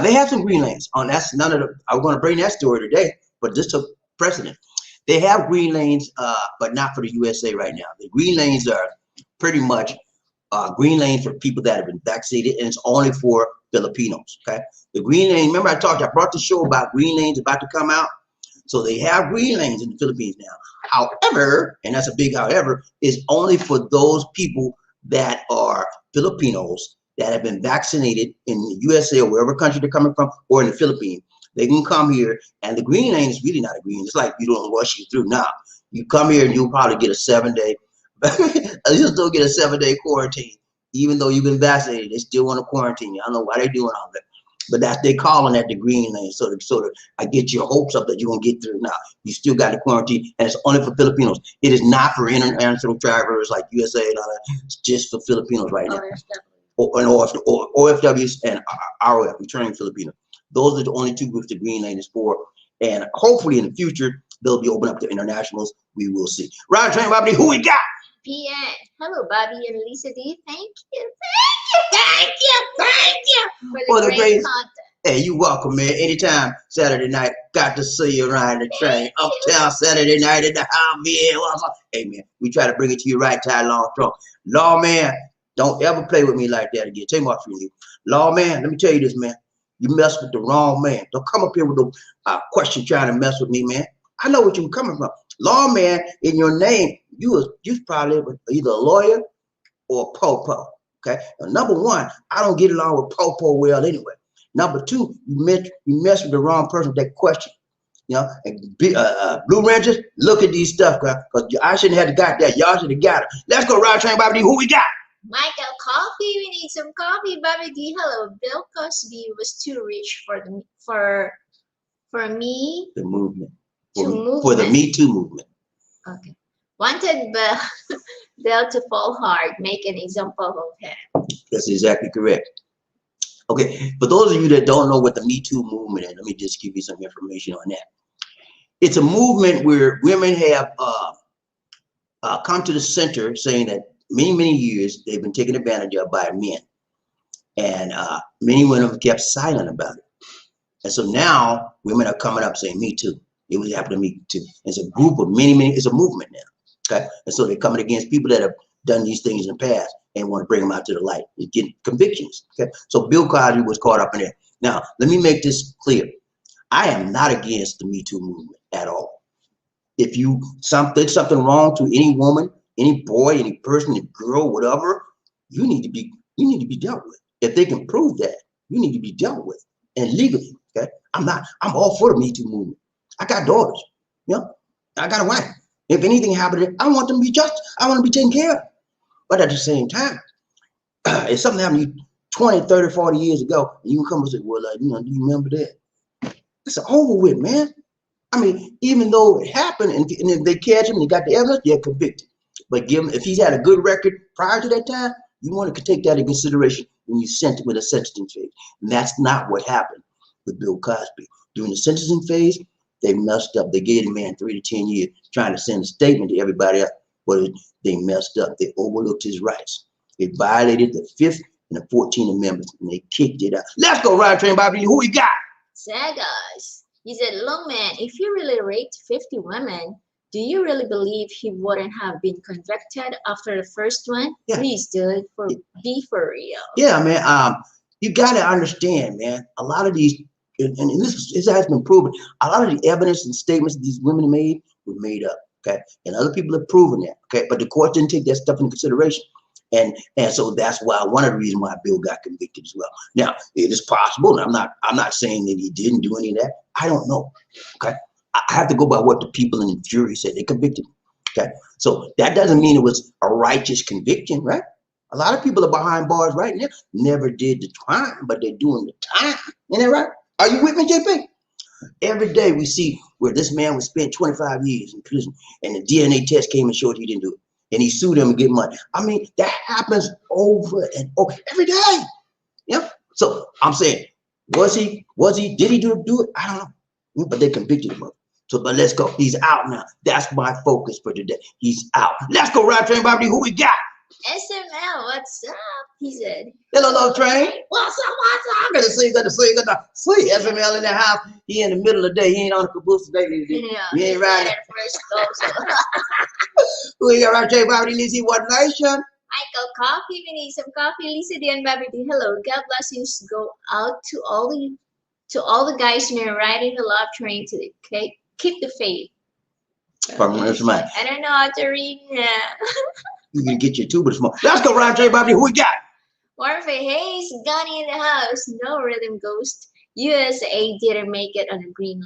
They have some green lanes. That's none of the. I'm going to bring that story today, but this took precedent. They have green lanes, but not for the USA right now. The green lanes are pretty much green lanes for people that have been vaccinated, and it's only for Filipinos. Okay, the green lane. Remember, I brought the show about green lanes about to come out. So they have green lanes in the Philippines now. However, and that's a big however, is only for those people that are Filipinos that have been vaccinated in the USA or wherever country they're coming from, or in the Philippines. They can come here, and the green lane is really not a green. It's like you don't rush you through. Now, you come here and you'll probably get a 7-day, you'll still get a 7-day quarantine. Even though you've been vaccinated, they still want to quarantine you. I don't know why they're doing all that. But they calling that the green lane, so I get your hopes up that you're gonna get through. Now you still got the quarantine, and it's only for Filipinos. It is not for international travelers like USA and all that. It's just for Filipinos right now, or OFWs and ROF, returning Filipinos. Those are the only 2 groups the green lane is for, and hopefully in the future they'll be open up to internationals. We will see. Round train, BobbieD, who we got? PN. Hello, Bobbie and Lisa D. Thank you for the great content. Hey, you welcome, man. Anytime Saturday night, got to see you riding the train. Uptown Saturday night in the house. Hey, man, we try to bring it to you right, Ty Long Strong. Lawman, don't ever play with me like that again. Take my from you. Lawman, let me tell you this, man. You mess with the wrong man. Don't come up here with no question trying to mess with me, man. I know what you're coming from. Lawman, in your name, you probably either a lawyer or a po-po. Okay. Now, number 1, I don't get along with po-po well anyway. Number 2, you mess with the wrong person with that question. You know, and Blue Rangers, look at these stuff, because I shouldn't have got that. Y'all should have got it. Let's go, round train, BobbieD. Who we got? Michael, coffee. We need some coffee. BobbieD, hello. Bill Cosby was too rich for me. The movement. For the Me Too movement. Okay. Wanted Bill to fall hard, make an example of him. That's exactly correct. Okay, for those of you that don't know what the Me Too movement is, let me just give you some information on that. It's a movement where women have come to the center saying that many years they've been taken advantage of by men, and many women kept silent about it. And so now women are coming up saying, "Me too. It was happening to me too." It's a group of many. It's a movement now. Okay, and so they're coming against people that have done these things in the past and want to bring them out to the light and get convictions. Okay, so Bill Cosby was caught up in it. Now let me make this clear: I am not against the Me Too movement at all. If you did something wrong to any woman, any boy, any person, any girl, whatever, you need to be dealt with. If they can prove that, you need to be dealt with, and legally. Okay, I'm all for the Me Too movement. I got daughters, you know, I got a wife. If anything happened, I want them to be just. I want to be taken care of. But at the same time, if something happened to you 20, 30, 40 years ago, and you can come and say, well, do you remember that? It's over with, man. I mean, even though it happened, and if they catch him and they got the evidence, they're convicted. But give him, if he's had a good record prior to that time, you want to take that in consideration when you sent it with a sentencing phase. And that's not what happened with Bill Cosby. During the sentencing phase, they messed up. They gave the man 3 to 10 years, trying to send a statement to everybody else, but they messed up. They overlooked his rights. They violated the 5th and the 14th Amendments, and they kicked it out. Let's go, Ride Train Bobby. Who we got? Sagas. He said, look, man, if you really raped 50 women, do you really believe he wouldn't have been convicted after the first one? Yeah. Please, dude, be for real. Yeah, man. You got to understand, man. A lot of these, and this has been proven. A lot of the evidence and statements these women made were made up. Okay, and other people have proven that. Okay, but the court didn't take that stuff into consideration, and so that's why one of the reasons why Bill got convicted as well. Now, it is possible. And I'm not saying that he didn't do any of that. I don't know. Okay, I have to go by what the people in the jury said. They convicted him. Okay, so that doesn't mean it was a righteous conviction, right? A lot of people are behind bars right now, never did the crime, but they're doing the time. Isn't that right? Are you with me, JP? Every day we see where this man was spent 25 years in prison, and the DNA test came and showed he didn't do it, and he sued him and get money. I mean, that happens over and over every day. Yep. So I'm saying, did he do it? I don't know, but they convicted him of it. So, but let's go. He's out now. That's my focus for today. He's out. Let's go, Ride Train Bobby. Who we got? SML, what's up? He said, hello, Love Train. What's up? I gotta see. SML in the house. He in the middle of the day. He ain't on the caboose today. Yeah, he ain't riding. First go, so. Who you got, Ride Train Bobby? Lizzie, what nation? Michael, coffee. We need some coffee. Lisa D and BobbieD. Hello. God blessings go out to all the guys who are riding the love train to keep the faith. I don't know how to read that. You can get your tuba small. Let's go, Ride Train Bobby. Who we got? Warfare Hayes, Gunny in the house. No Rhythm Ghost. USA didn't make it on the green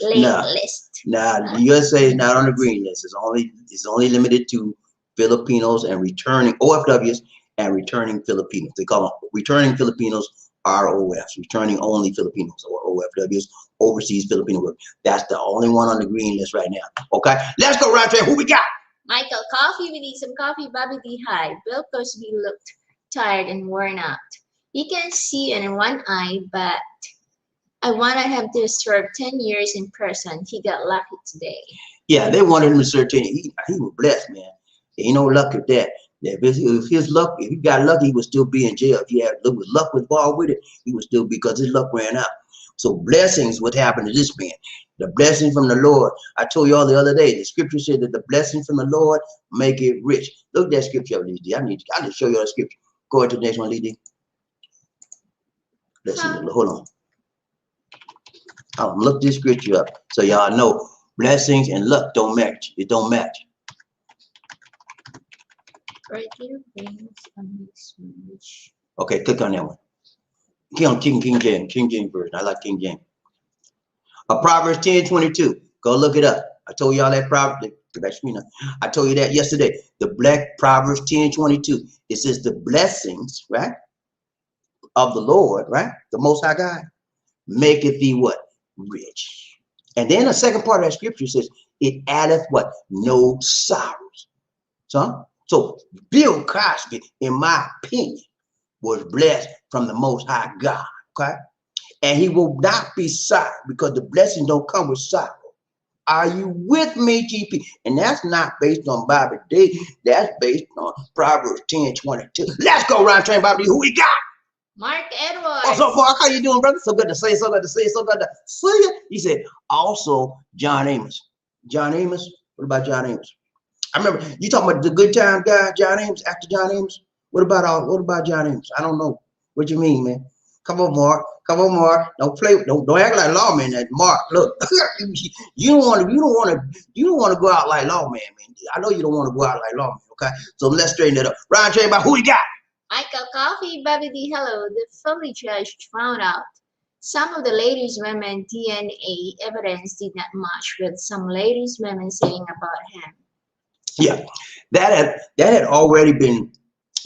list. Nah, the USA is not on the green list. It's only limited to Filipinos and returning OFWs and returning Filipinos. They call them returning Filipinos, ROFs, returning only Filipinos, or OFWs, overseas Filipino work. That's the only one on the green list right now. Okay, let's go, Ride Train. Who we got? Michael, coffee. We need some coffee. BobbieD, hi. Bill Cosby looked tired and worn out. He can see in one eye, but I wanted him to serve 10 years in prison. He got lucky today. Yeah, they wanted him to serve 10 years. He was blessed, man. Ain't no luck at that. If he got lucky, he would still be in jail. If he had luck involved with it, he would still be, because his luck ran out. So blessings, what happened to this man? The blessing from the Lord. I told you all the other day, the scripture said that the blessing from the Lord make it rich. Look at that scripture, Lee. I need to show you the scripture. Go ahead to the next one, Lee. Listen, hold on. I'll look this scripture up so y'all know blessings and luck don't match. It don't match. Right here, okay, click on that one. King James version. I like King James. Proverbs 10:22. Go look it up. I told y'all that Proverbs. I told you that yesterday. The black Proverbs 10:22. It says the blessings, right, of the Lord, right, the Most High God, maketh thee what? Rich. And then the second part of that scripture says it addeth what? No sorrows. So Bill Cosby, in my opinion, was blessed from the Most High God. Okay. And he will not be sorry, because the blessing don't come with sorrow. Are you with me, GP? And that's not based on BobbieD. That's based on Proverbs 10:22. Let's go, round train, Bobby. Who we got? Mark What's up, Edwards. Mark? How you doing, brother? So good to see you. So good to see you. So good to see you. He said, also John Amos. John Amos? What about John Amos? I remember you talking about the good time guy, John Amos, actor John Amos. What about John Amos? I don't know. What you mean, man? Come on, Mark. Come on, Mark. Don't act like lawman. That Mark, look, you don't want to go out like lawman, man. I know you don't want to go out like lawman. Okay, so let's straighten it up. Ryan, tell you about who we got. Michael Coffee, BobbieD, hello. The Philly judge found out some of the ladies' women DNA evidence did not match with some ladies' women saying about him. Yeah, that had already been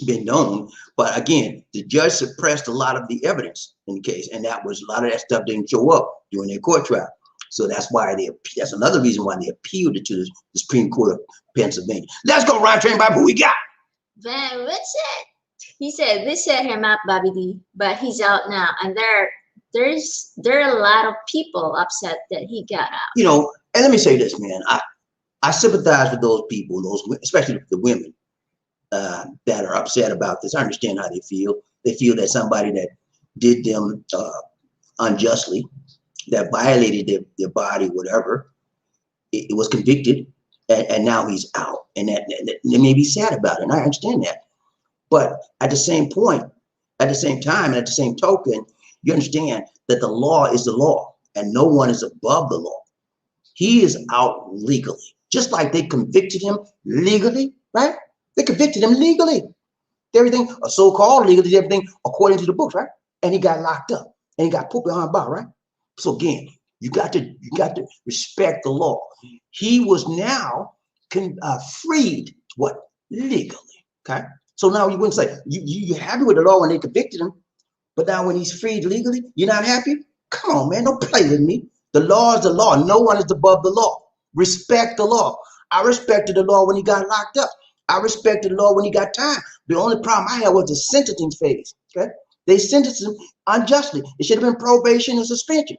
known, but again, the judge suppressed a lot of the evidence in the case, and that was a lot of that stuff didn't show up during their court trial. So that's why that's another reason why they appealed it to the Supreme Court of Pennsylvania. Let's go, Ryan Train, Bob. Who we got? Van Witzett. He said this set him up, BobbieD, but he's out now, and there are a lot of people upset that he got out. You know, and let me say this, man. I sympathize with those people, especially the women that are upset about this. I understand how they feel. They feel that somebody that did them unjustly, that violated their body, whatever, it was convicted, and now he's out, and that they may be sad about it, and I understand that. But at the same point, at the same time, and at the same token, you understand that the law is the law, and no one is above the law. He is out legally, just like they convicted him legally, right? They convicted him legally. Everything, so-called legally, everything according to the books, right? And he got locked up, and he got put behind bar, right? So again, you got to respect the law. He was now freed, what? Legally, okay? So now you wouldn't say, you're happy with the law when they convicted him, but now when he's freed legally, you're not happy? Come on, man, don't play with me. The law is the law. No one is above the law. Respect the law. I respected the law when he got locked up. I respected the law when he got time. The only problem I had was the sentencing phase, okay? They sentenced him unjustly. It should have been probation and suspension.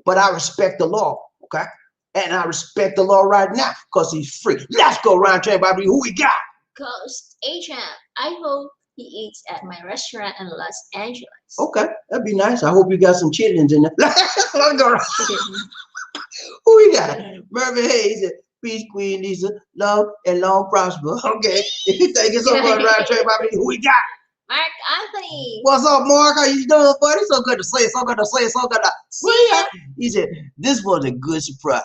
But I respect the law, okay? And I respect the law right now because he's free. Let's go, Ryan Train, Bobby. Who we got? Ghost Agent. I hope he eats at my restaurant in Los Angeles. Okay, that'd be nice. I hope you got some chitlins in there. Let's go. Who we got? Mervyn Hayes, Peace Queen Lisa, love and long prosper. Okay, thank you so much, Ryan Train, Bobby. Who we got? Mark Anthony. What's up, Mark? How you doing, buddy? So good to see you. So good to see you. So good to see you. He said, this was a good surprise.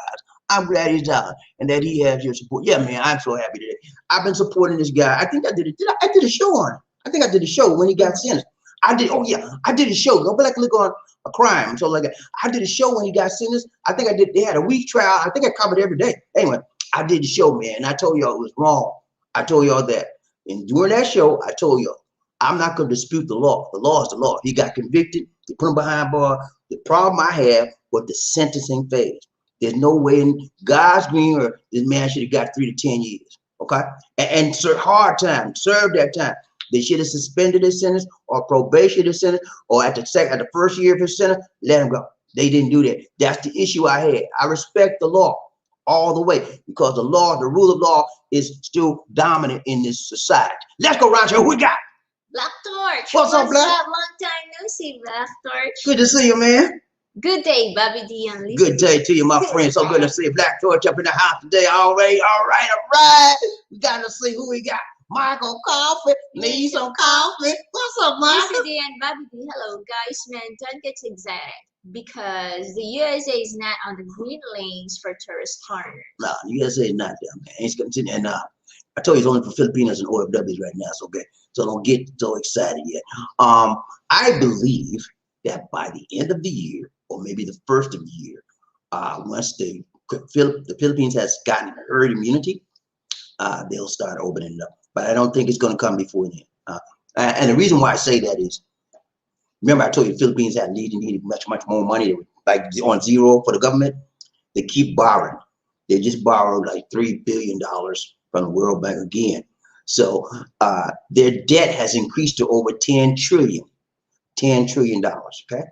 I'm glad he's out and that he has your support. Yeah, man, I'm so happy today. I've been supporting this guy. I think I did it. I did a show on him. I think I did a show when he got sentenced. I did. Oh yeah, I did a show. Go back and look on a crime. So like I did a show when he got sentenced. I think I did. They had a week trial. I think I covered every day. Anyway, I did the show, man. And I told y'all it was wrong. I told y'all that. And during that show, I told y'all I'm not going to dispute the law. The law is the law. He got convicted. They put him behind bar. The problem I have was the sentencing phase. There's no way in God's green earth this man should have got 3 to 10 years. Okay, and serve hard time. Serve that time. They should have suspended his sentence or probation his sentence, or at the first year of his sentence, let him go. They didn't do that. That's the issue I had. I respect the law all the way because the law, the rule of law, is still dominant in this society. Let's go, Roger. Who we got? Black Torch. What's up, Black? Long time no see, Black Torch. Good to see you, man. Good day, BobbieD and Lisa. Good day to you, my friend. So good to see you. Black Torch up in the house today. All right. We got to see who we got. Michael Coffee. Need some coffee. What's up, Michael? Lisa and BobbieD, hello, guys, man. Don't get excited because the USA is not on the green lanes for tourist foreigners. No, the USA is not there, man. It's continuing. And I told you it's only for Filipinos and OFWs right now. So okay. So don't get so excited yet. I believe that by the end of the year, or maybe the first of the year, once the Philippines has gotten herd immunity, they'll start opening it up. But I don't think it's going to come before then. And the reason why I say that is, remember I told you the Philippines needed much more money, like on zero for the government. They keep borrowing. They just borrowed like $3 billion from the World Bank again. So their debt has increased to over $10 trillion, okay?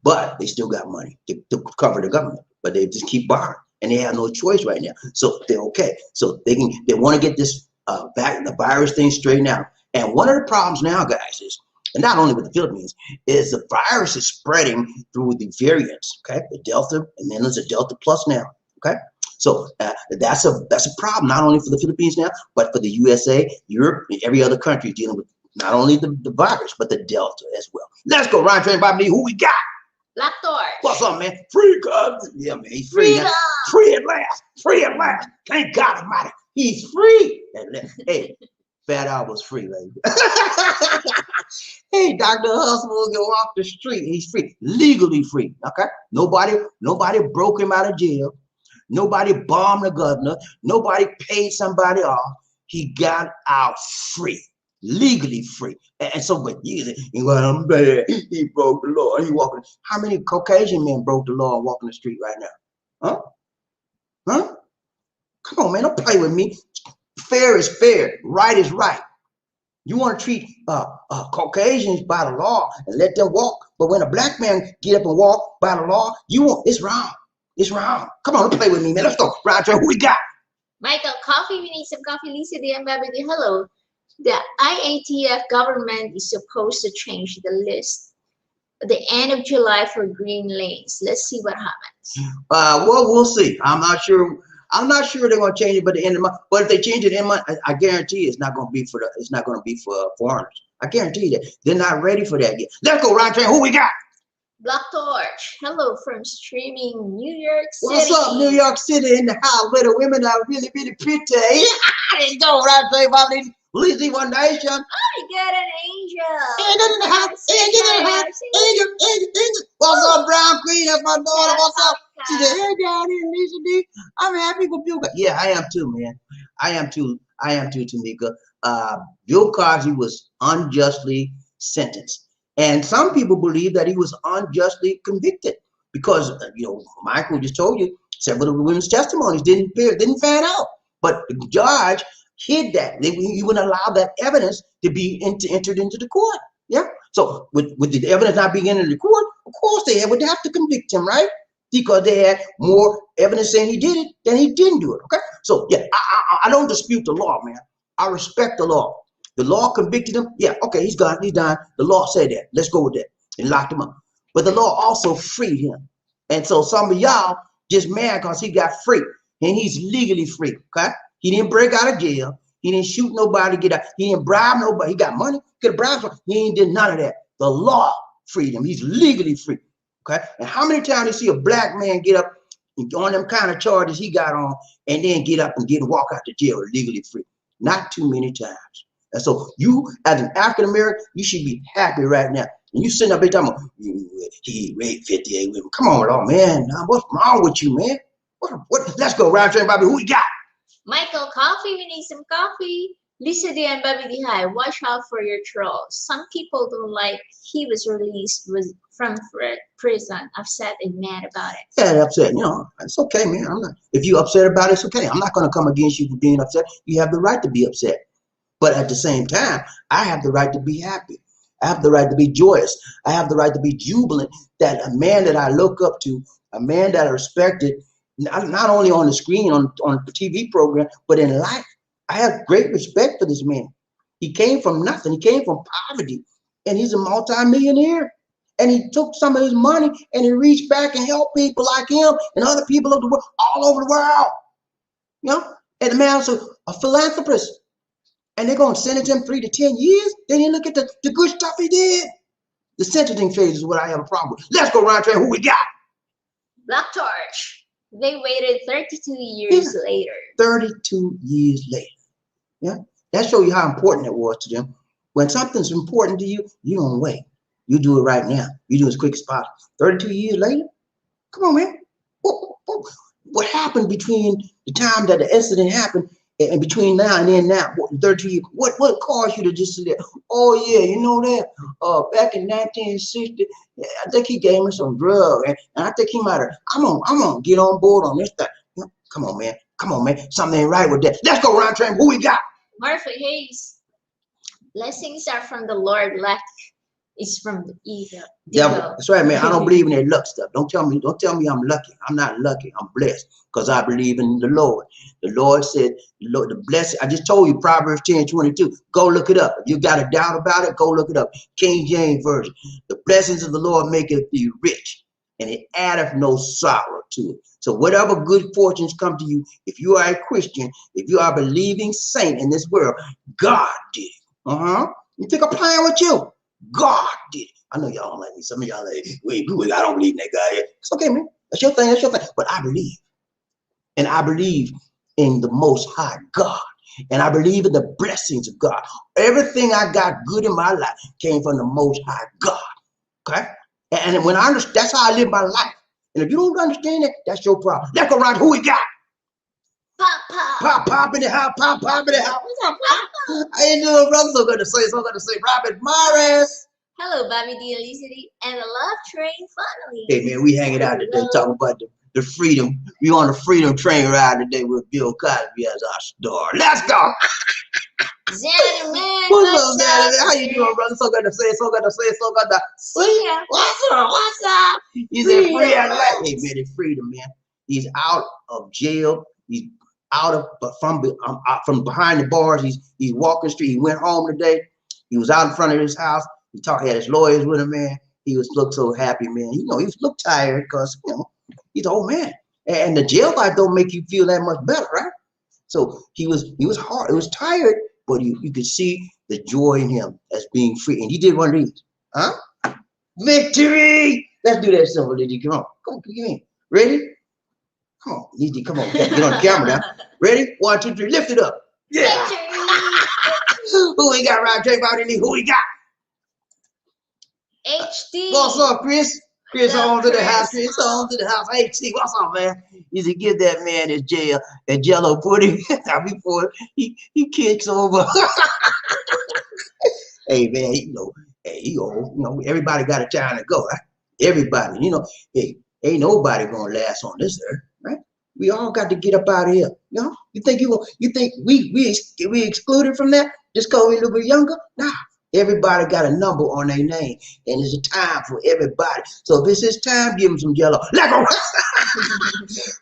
But they still got money to cover the government, but they just keep borrowing. and they have no choice right now. So they're okay. So they want to get this the virus thing straightened out. And one of the problems now, guys, is, and not only with the Philippines, is the virus is spreading through the variants. Okay, the Delta, and then there's a Delta Plus now. Okay, so that's a problem not only for the Philippines now, but for the USA, Europe, and every other country dealing with not only the virus but the Delta as well. Let's go, Ryan Train BobbieD. Who we got? Black Torch. What's up, man? Free Cubs. Yeah, man, he's free. Freedom. Free at last. Free at last. Thank God Almighty. He's free. Hey, Fat Al was free, lady. Hey, Dr. Hustle will go off the street. He's free. Legally free. Okay? Nobody broke him out of jail. Nobody bombed the governor. Nobody paid somebody off. He got out free. Legally free. And so, but you well, I'm bad. He broke the law. He walking. How many Caucasian men broke the law and walking the street right now? Huh? Huh? Come on, man. Don't play with me. Fair is fair. Right is right. You want to treat Caucasians by the law and let them walk, but when a black man get up and walk by the law, it's wrong. It's wrong. Come on, don't play with me, man. Let's go. Roger, who we got? Michael, coffee. We need some coffee. Lisa, D, and BobbieD. Hello. The IATF government is supposed to change the list at the end of July for green lanes. Let's see what happens. Well, we'll see. I'm not sure they're going to change it by the end of the month. But if they change it in month, I guarantee it's not going to be for foreigners. I guarantee that they're not ready for that yet. Let's go, Roger. Who we got? Black Torch. Hello from streaming New York City. What's up, New York City in the house where the women are really, really pretty. Let's go, Roger, BobbieD. Lizzie One Nation. I got an angel. Angel in the house. Angel in the house. Angel. What's up, Brown Queen? That's my daughter. What's up? She said, hey, Daddy, Lisa D. I'm happy for Bill Cosby. Yeah, I am too, man. I am too, Tamika. Bill Cosby was unjustly sentenced. And some people believe that he was unjustly convicted because, Michael just told you, several of the women's testimonies didn't fan out. But the judge hid that. He wouldn't allow that evidence to be entered into the court. Yeah. So with the evidence not being entered into the court, of course they would have to convict him, right? Because they had more evidence saying he did it than he didn't do it. Okay. So yeah, I don't dispute the law, man. I respect the law. The law convicted him. Yeah. Okay. He's gone. He's done. The law said that. Let's go with that. And locked him up. But the law also freed him. And so some of y'all just mad because he got free and he's legally free. Okay. He didn't break out of jail. He didn't shoot nobody, get out. He didn't bribe nobody. He got money, could have bribed somebody. He ain't did none of that. The law freed him. He's legally free. Okay. And how many times you see a black man get up on them kind of charges he got on and then get up and walk out to jail legally free? Not too many times. And so you, as an African American, you should be happy right now. And you sitting up there talking about, he raped 58 women. Come on, Lord, man. Now, what's wrong with you, man? What? Let's go, Round Train BobbieD. Who we got? Michael, coffee. We need some coffee. Lisa D and BobbieD. Hi. Watch out for your trolls. Some people don't like he was released from prison, upset and mad about it. Yeah, upset. It's okay, man. If you're upset about it, it's okay. I'm not going to come against you for being upset. You have the right to be upset. But at the same time, I have the right to be happy. I have the right to be joyous. I have the right to be jubilant that a man that I look up to, a man that I respected, not only on the screen, on the TV program, but in life. I have great respect for this man. He came from nothing. He came from poverty, and he's a multimillionaire. And he took some of his money and he reached back and helped people like him and other people of the world, all over the world. And the man's a philanthropist. And they're going to sentence him 3 to 10 years. Then you look at the good stuff he did. The sentencing phase is what I have a problem with. Let's go, Round Train. Who we got? Black Torch. They waited 32 years later. 32 years later. Yeah. That shows you how important it was to them. When something's important to you, you don't wait. You do it right now. You do it as quick as possible. 32 years later? Come on, man. What happened between the time that the incident happened and between now and then now, 32 years, what caused you to just say, oh yeah, you know that, back in 1960, I think he gave me some drug, and I think he might have, I'm gonna get on board on this thing. Come on, man, something ain't right with that. Let's go, Round Train. Who we got? Martha Hayes. Blessings are from the Lord left is from the evil. Devil. That's right, man. I don't believe in that luck stuff. Don't tell me I'm lucky. I'm not lucky. I'm blessed because I believe in the Lord. The Lord said, Lord, the blessing. I just told you Proverbs 10:22. Go look it up. If you got a doubt about it, go look it up. King James Version. The blessings of the Lord maketh thee rich, and it addeth no sorrow to it. So whatever good fortunes come to you, if you are a Christian, if you are a believing saint in this world, God did it. You think I'm playing with you? God did it. I know y'all don't like me. Some of y'all like, wait, I don't believe in that guy. It's okay, man. That's your thing. That's your thing. But I believe. And I believe in the Most High God. And I believe in the blessings of God. Everything I got good in my life came from the Most High God. Okay? And when I understand, that's how I live my life. And if you don't understand that, that's your problem. Let's go right. Who we got? Pop in the house. Pop in the house. What's up, Pop? How you doing, brother? So good to say. Robert Morris. Hello, BobbieD, Elicity, and the Love Train finally. Hey, man, we hanging out today talking about the freedom. We on the freedom train ride today with Bill Cosby as our star. Let's go. Xander, man. What's up, Xander? How you doing, brother? So good to say. So good to see. What's up? He's in free at life. Hey, man, it's freedom, man. He's out of jail. He's out of from behind the bars. He's walking the street. He went home today. He was out in front of his house. He had his lawyers with him, man. He looked so happy, man. You know, he looked tired because he's an old man. And the jail life don't make you feel that much better, right? So he was hard. He was tired, but you could see the joy in him as being free. And he did one of these. Victory! Let's do that simple, Liddy. Come on, get in. Ready? Come on, Liddy, come on. Get on the camera now. Ready? 1, 2, 3, lift it up. Yeah. Who we got, Rob J. BobbieD? Who we got? HD. What's up, Chris? Chris on to the house. Chris on to the house. HD, what's up, man? You should give that man his jello pudding before he kicks over. Hey, man, everybody got a time to go, right? Everybody, hey, ain't nobody gonna last on this earth, right? We all got to get up out of here. You think we excluded from that just because we're a little bit younger? Nah. Everybody got a number on their name, and it's a time for everybody. So if it's his time, give him some jello. Let go.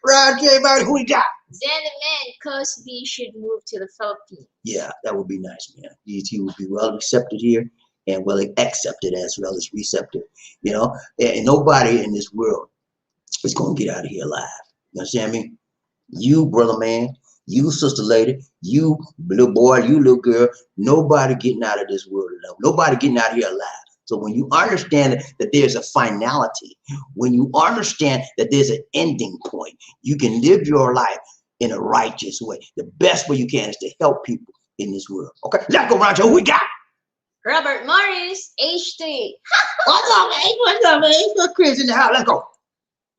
Right, everybody, who we got? Xander, man, Cosby should move to the Philippines. Yeah, that would be nice, man. He would be well accepted here and well accepted as well as receptive. And nobody in this world is gonna get out of here alive. You understand me? You, brother man. You, sister lady, you, little boy, you, little girl, nobody getting out of this world alive. Nobody getting out of here alive. So when you understand that there's a finality, when you understand that there's an ending point, you can live your life in a righteous way. The best way you can is to help people in this world. Okay, let's go around to who we got. Robert Morris, H3. What's up, man? What's up, man? Look, Chris in the house. Let's go.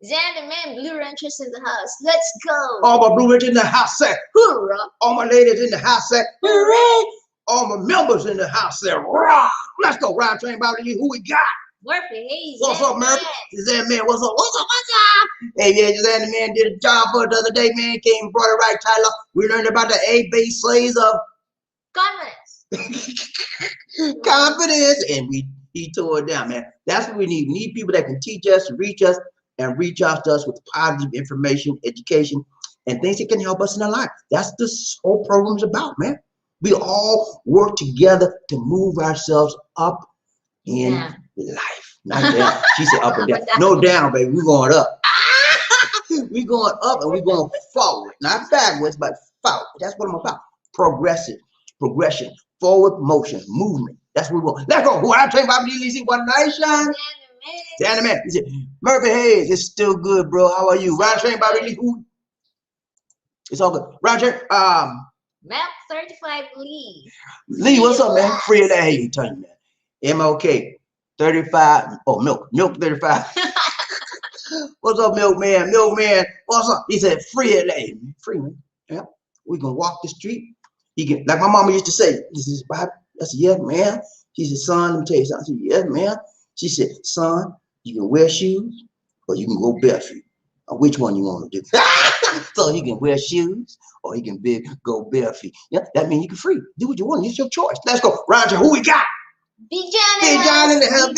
Xander, man, Blue Ranchers in the house. Let's go. All my Blue Ranchers in the house say, hoorah. All my ladies in the house say, hooray. All my members in the house say, rah. Let's go. Ride Train BobbieD. Who we got? Murphy, hey, what's up, Murphy? Xander, man, what's up? What's up? Hey, yeah, Xander, man, did a job for us the other day, man. Came and brought it right, Tyler. We learned about the 8 base slaves of confidence. Confidence. And he tore it down, man. That's what we need. We need people that can teach us, reach us, and reach out to us with positive information, education, and things that can help us in our life. That's this whole program is about, man. We all work together to move ourselves up in life. Not down. She said up and down. No down, baby. We're going up. We're going up and we're going forward. Not backwards, but forward. That's what I'm about. Progression, forward motion, movement. That's what we want. Let's go. Who I train BobbieD, One Nation. Xander, man. He said, Murphy Hayes, it's still good, bro. How are you? Ryan Train BobbieD. Who? It's all good. Roger. Map 35 Lee. Lee, what's up, man? Free of that. Hey, you turn, man. MLK 35. Oh, Milk 35. What's up, Milkman? Milkman, what's up? He said, free of that. Free, man. Yeah. We can walk the street. He can, like my mama used to say, this is Bob. I said, yeah, man. She said, son, let me tell you something. I said, yeah, man. She said, son, you can wear shoes or you can go barefoot. Which one you want to do? So he can wear shoes or he can go barefoot. Yeah, that means you can free. Do what you want. It's your choice. Let's go. Roger, who we got? Big John Big in the John in the house. house,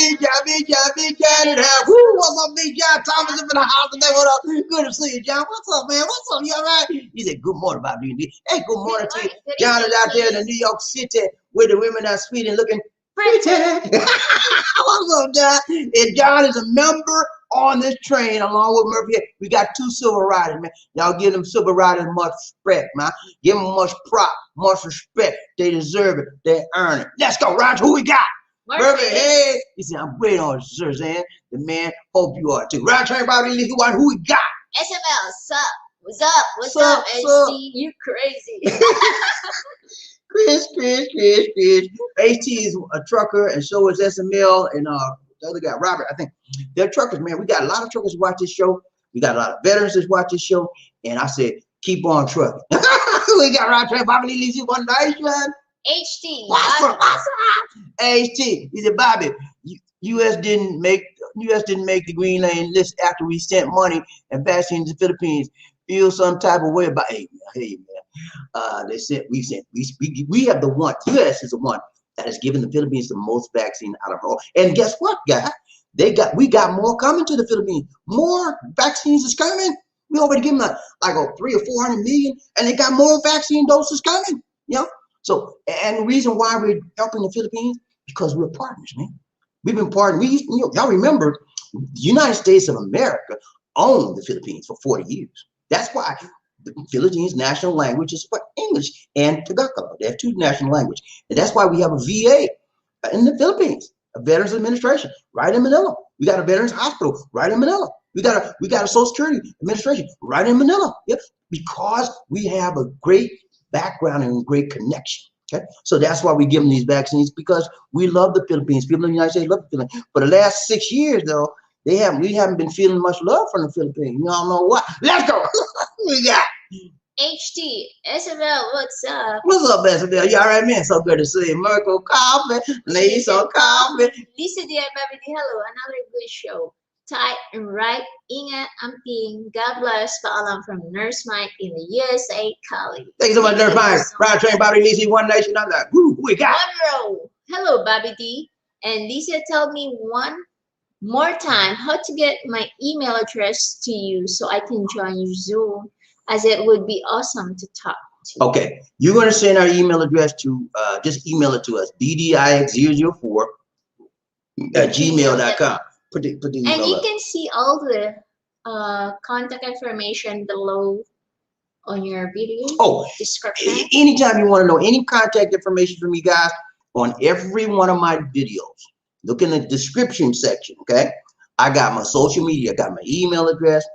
Big John in the house. Woo, what's up, Big John? Thomas up in the house today. What up? Good to see you, John. What's up, man? What's up? You all right? He said, good morning, Bobby. Hey, good morning to you. Good John is evening, out there in the New York City where the women are sweet and looking pretty. What's up, John? And John is a member on this train along with Murphy. We got 2 silver riders, man. Y'all give them silver riders much respect, man. Give them much prop, much respect. They deserve it. They earn it. Let's go, Roger. Who we got? Murphy, hey. He said, I'm great on Suzanne. The man, hope you are too. Roger, everybody, who we got? SML, sup? What's up? What's up, HT? You crazy. Chris. HT is a trucker, and so is SML, and the other guy, Robert. I think they're truckers, man. We got a lot of truckers watch this show. We got a lot of veterans that watch this show, and I said, keep on trucking. We got Roger, Bobby Lee, one nice one. HT. What's up? HT. He said, Bobby, U.S. didn't make the Green Lane list after we sent money and vaccines to the Philippines. Feel some type of way about hey man. They said we have the one. U.S. is the one that has given the Philippines the most vaccine out of all. And guess what, guys? We got more coming to the Philippines. More vaccines is coming. We already give them like 300 or 400 million, and they got more vaccine doses coming. You know. So, and the reason why we're helping the Philippines, because we're partners, man. We've been partners. Y'all remember, the United States of America owned the Philippines for 40 years. That's why the Philippines' national language is what? English and Tagalog. They have 2 national languages. And that's why we have a VA in the Philippines, a Veterans Administration right in Manila. We got a Veterans Hospital right in Manila. We got a Social Security Administration right in Manila. Yep. Because we have a great background and great connection. Okay, so that's why we give them these vaccines, because we love the Philippines. People in the United States love the Philippines. For the last 6 years, though, we haven't been feeling much love from the Philippines. Y'all know what? Let's go. We got HT, SML, what's up? What's up, SML? You all right, man? So good to see you. Mirko Coffee, ladies on coffee. Lisa D and BobbieD, hello, another good show. Tight and right, ingat amping. God bless. Paalam from Nurse Mike in the USA, Cali. Thanks so much, Nurse Mike. Ride train, Bobby Lisa, one nation under. Woo, we got. Monroe, hello, BobbieD. And Lisa, tell me one more time how to get my email address to you so I can join your Zoom, as it would be awesome to talk to you. Okay, you're going to send our email address to, just email it to us, bdix004 at gmail.com. Put the email and you up. can see all the contact information below on your video description. Anytime you want to know any contact information from me guys, on every one of my videos, look in the description section, okay? I got my social media, I got my email address,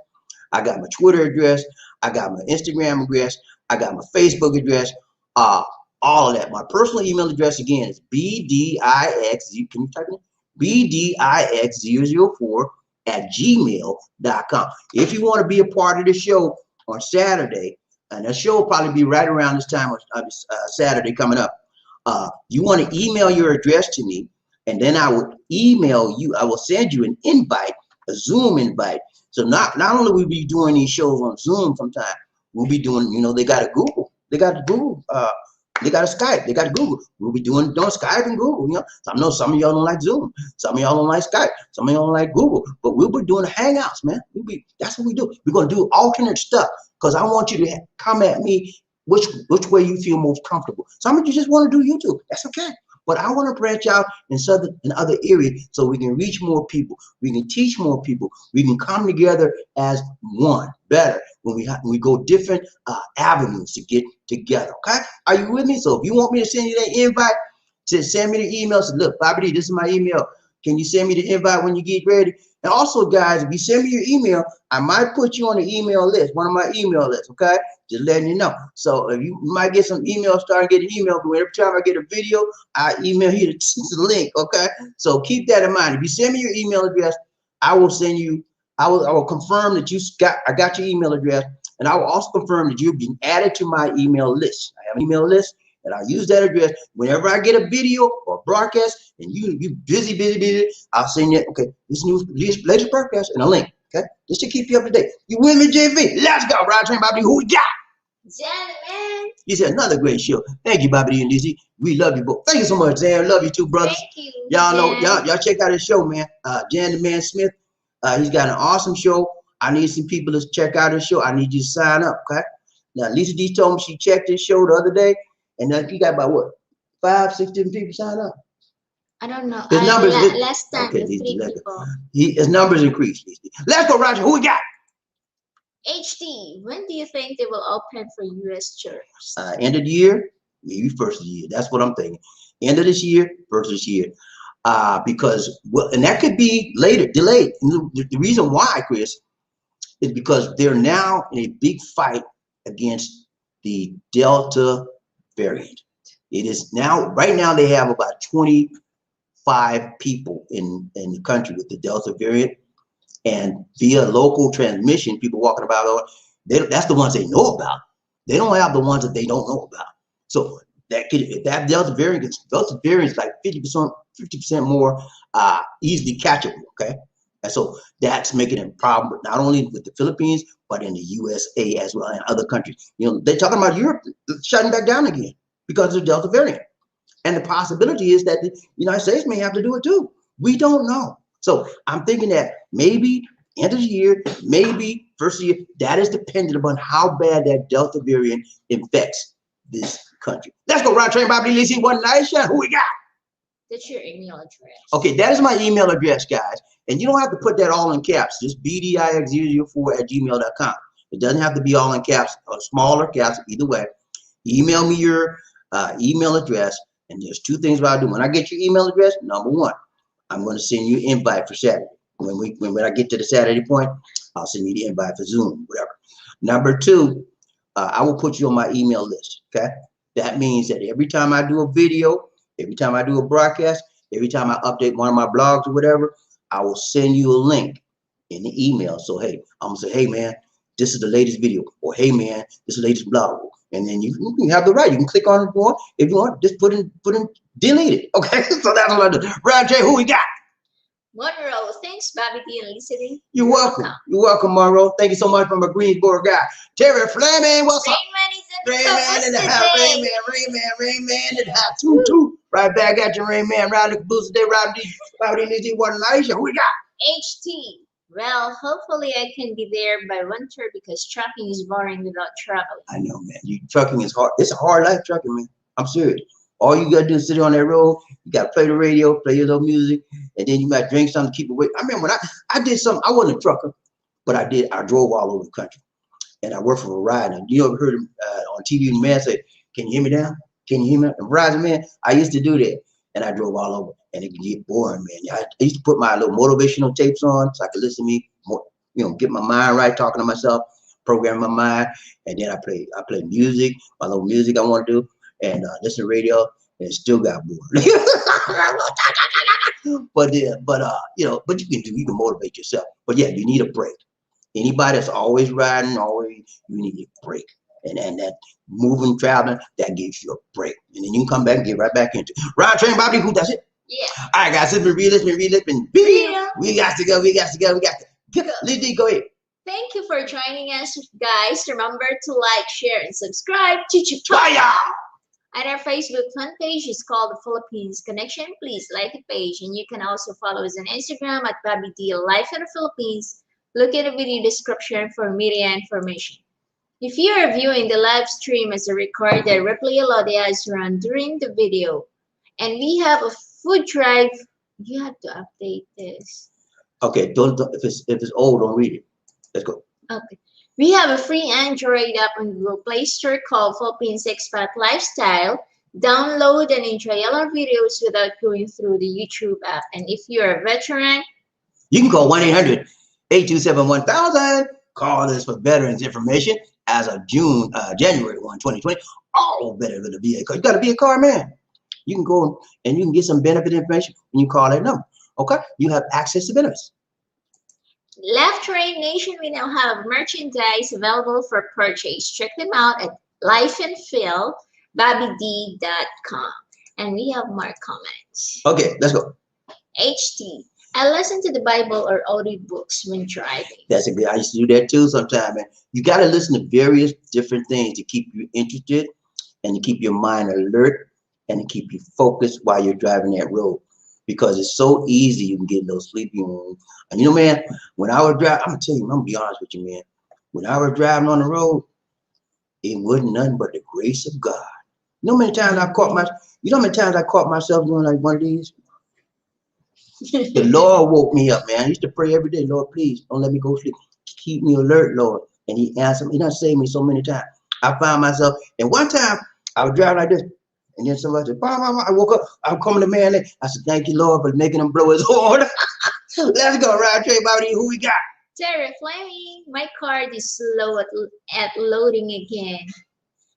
I got my Twitter address, I got my Instagram address, I got my Facebook address, all of that. My personal email address again is bdix, can you type it in? bdix004 at gmail.com. If you want to be a part of the show on Saturday, and the show will probably be right around this time of Saturday coming up, you want to email your address to me, and then I will email you, I will send you an invite, a Zoom invite. So not only will we be doing these shows on Zoom sometime, we'll be doing, they got a Google, they got a Skype, they got Google. We'll be doing Skype and Google. I know some of y'all don't like Zoom, some of y'all don't like Skype, some of y'all don't like Google, but we'll be doing Hangouts, man. That's what we do. We're gonna do alternate stuff, because I want you to come at me which way you feel most comfortable. Some of you just want to do YouTube. That's okay. But I want to branch out in other areas so we can reach more people. We can teach more people. We can come together as one better when we go different avenues to get together. Okay? Are you with me? So if you want me to send you that invite, to send me the email, say, look, BobbieD, this is my email. Can you send me the invite when you get ready? And also, guys, if you send me your email, I might put you on the email list, one of my email lists, okay? Just letting you know. So if you might get some emails, start getting email. Every time I get a video, I email you the link, okay? So keep that in mind. If you send me your email address, I will send you, I will confirm that I got your email address, and I will also confirm that you've been added to my email list. I have an email list, and I'll use that address whenever I get a video or broadcast, and you busy, I'll send you, okay, this latest broadcast and a link, okay, just to keep you up to date. You with me, JV? Let's go, Ride Train, BobbieD, who we got? Gentlemen. You said another great show. Thank you, BobbieD and Lizzie. We love you both. Thank you so much, Jan. Love you too, brothers. Thank you. Y'all know, Jan. y'all check out his show, man. Jan the Man Smith. He's got an awesome show. I need some people to check out his show. I need you to sign up, okay? Now, Lisa D told me she checked his show the other day, and he got about what, 5, 6 different people sign up. I don't know. His numbers last time okay, the 3 people. His numbers increased. Let's go, Roger. Who we got? HD. When do you think they will open for U.S. churches? End of the year, maybe first of the year. That's what I'm thinking. End of this year, first of this year. Because well, and that could be later, delayed. The reason why, Chris, is because they're now in a big fight against the Delta variant. It is now, right now, they have about 25 people in the country with the Delta variant, and via local transmission, people walking about, that's the ones they know about. They don't have the ones that they don't know about. So that could, if that Delta variant is like 50% more easily catchable. Okay, and so that's making a problem not only with the Philippines but in the USA as well and other countries. You know, they're talking about Europe shutting back down again because of the Delta variant, and the possibility is that the United States may have to do it too. We don't know. So I'm thinking that maybe end of the year, maybe first of the year. That is dependent upon how bad that Delta variant infects this country. Let's go, Rod Train, BobbieD, Lizzie, one night shot. Who we got? That's your email address. Okay, that is my email address, guys. And you don't have to put that all in caps. Just bdix004@gmail.com. It doesn't have to be all in caps or smaller caps, either way. Email me your email address. And there's 2 things what I do. When I get your email address, number 1, I'm going to send you an invite for Saturday. When I get to the Saturday point, I'll send you the invite for Zoom, whatever. Number 2, I will put you on my email list, okay? That means that every time I do a video, every time I do a broadcast, every time I update one of my blogs or whatever, I will send you a link in the email. So, hey, I'm going to say, hey, man, this is the latest video. Or, hey, man, this is the latest blog. And then you can have the right. You can click on it if you want. Just put in, delete it. Okay, so that's what I do. Rod J, who we got? Monroe, thanks, BobbieD, and listening. You're welcome. You're welcome, Monroe. Thank you so much from a Greensboro guy. Terry Fleming, what's up? Rayman in the house. Rayman in the house. Two. Right back at you, Rayman. Round the caboose today. BobbieD, Lizzie, one night. Who we got? HT. Well, hopefully I can be there by winter because trucking is boring without traveling. I know, man. Trucking is hard. It's a hard life, trucking, man. I'm serious. All you gotta do is sit on that road. You gotta play the radio, play your little music, and then you might drink something to keep away. I remember when I did something. I wasn't a trucker, but I drove all over the country, and I worked for Verizon. You ever heard on TV the man say, "Can you hear me now? Can you hear me?" And Verizon man, I used to do that, and I drove all over, and it could get boring, man. I used to put my little motivational tapes on so I could listen to me more, get my mind right, talking to myself, program my mind, and then I play music, my little music I want to do. And listen to radio, and it still got bored. but you can motivate yourself. But yeah, you need a break. Anybody that's always riding, you need a break. And that moving, traveling, that gives you a break. And then you can come back and get right back into it. Rod Train, BobbieD, who does it? Yeah. All right, guys, let's be realistic. We got to go. Lizzie, go ahead. Thank you for joining us, guys. Remember to like, share, and subscribe. Fire! And our Facebook fan page is called The Philippines Connection. Please like the page, and you can also follow us on Instagram at BobbieD Life in the Philippines. Look at the video description for media information. If you are viewing the live stream as a recorded replay, allow the ads to run during the video. And we have a food drive. You have to update this. Okay, don't if it's old, don't read it. Let's go. Okay. We have a free Android app on Google Play Store called Philippines Expat Lifestyle. Download and enjoy all our videos without going through the YouTube app. And if you're a veteran, you can call 1-800-827-1000. Call us for veterans information as of January 1, 2020. All better than a VA card. You got to be a car man. You can go and you can get some benefit information when you call that number. Okay? You have access to benefits. Left Train Nation, we now have merchandise available for purchase. Check them out at lifeandphil.BobbieD.com. And we have more comments. Okay, let's go. HT. I listen to the Bible or audiobooks when driving. That's a good. I used to do that too sometimes, man. You got to listen to various different things to keep you interested and to keep your mind alert and to keep you focused while you're driving that road. Because it's so easy, you can get a little sleepy. And you know, man, when I was driving, I'm gonna tell you, I'm gonna be honest with you, man. When I was driving on the road, it wasn't nothing but the grace of God. You know how many times I caught myself doing like one of these? The Lord woke me up, man. I used to pray every day, Lord, please don't let me go sleep. Keep me alert, Lord. And he answered me. He done saved me so many times. I found myself, and one time I was driving like this, and then somebody said, bah, bah, bah. I woke up, I'm coming to man. I said, thank you, Lord, for making him blow his horn. Let's go, Ryan Trey, Bobby, who we got? Terry Fleming, my card is slow at loading again.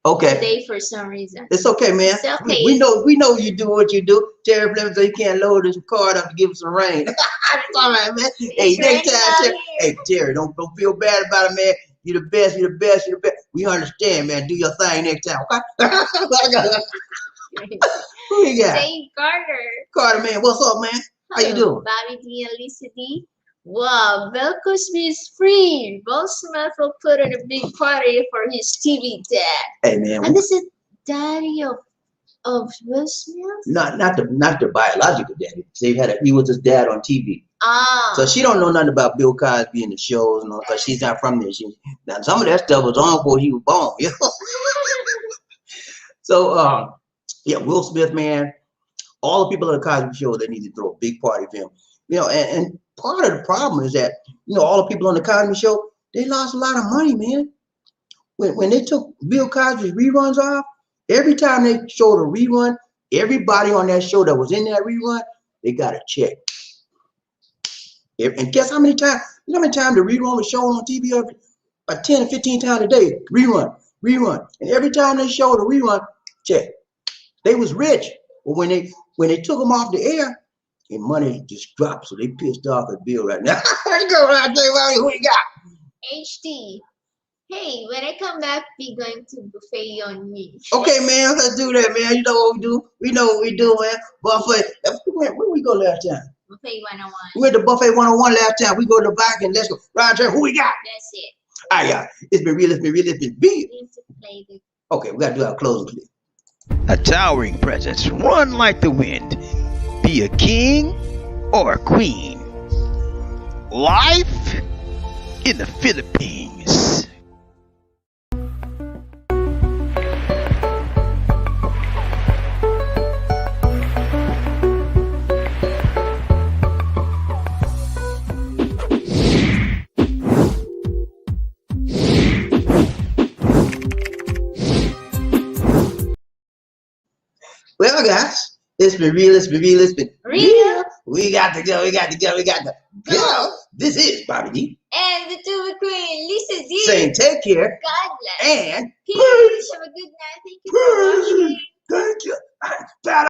Okay. Today for some reason. It's okay, man. It's okay. We know you do what you do. Terry Fleming, so you can't load his card up to give him some rain. It's all right, man. Hey, next time, Terry. Hey, Terry, don't feel bad about it, man. You're the best. You're the best. You're the best. We understand, man. Do your thing next time, okay? Who you got? Dave Carter. Carter, man. What's up, man? How you doing? BobbieD and Lisa D. Wow, Bill Cosby is free. Will Smith will put on a big party for his TV dad. Hey, man. And this is daddy of Will Smith? Not the biological daddy. He was his dad on TV. Ah. So she don't know nothing about Bill Cosby and the shows and all, because she's not from there. Now some of that stuff was on before he was born. You know? So yeah, Will Smith, man. All the people on the Cosby Show, they need to throw a big party for him. You know, and part of the problem is that, you know, all the people on the Cosby Show, they lost a lot of money, man. When they took Bill Cosby's reruns off, every time they showed a rerun, everybody on that show that was in that rerun, they got a check. And guess how many times? You know how many times the rerun was shown on TV? About 10 or 15 times a day. Rerun. And every time they showed a rerun, check. They was rich. But when they took them off the air, their money just dropped. So they pissed off at Bill right now. Let's go around, who we got? HD. Hey, when I come back, be going to buffet on me. Okay, man, let's do that, man. You know what we do. We know what we do, man. Buffet. Where we go last time? Buffet 101. We went to Buffet 101 last time. We go to the back and let's go. Roger, who we got? That's it. All right, y'all. It's been real. Okay, we got to do our closing clip. A towering presence, run like the wind. Be a king or a queen. Life in the Philippines. Well, guys, it's been real. Real. We got to go. This is BobbieD. And the Tuba Queen, Lisa D. Saying take care. God bless. And peace. Have a good night. Thank you for watching. Thank you.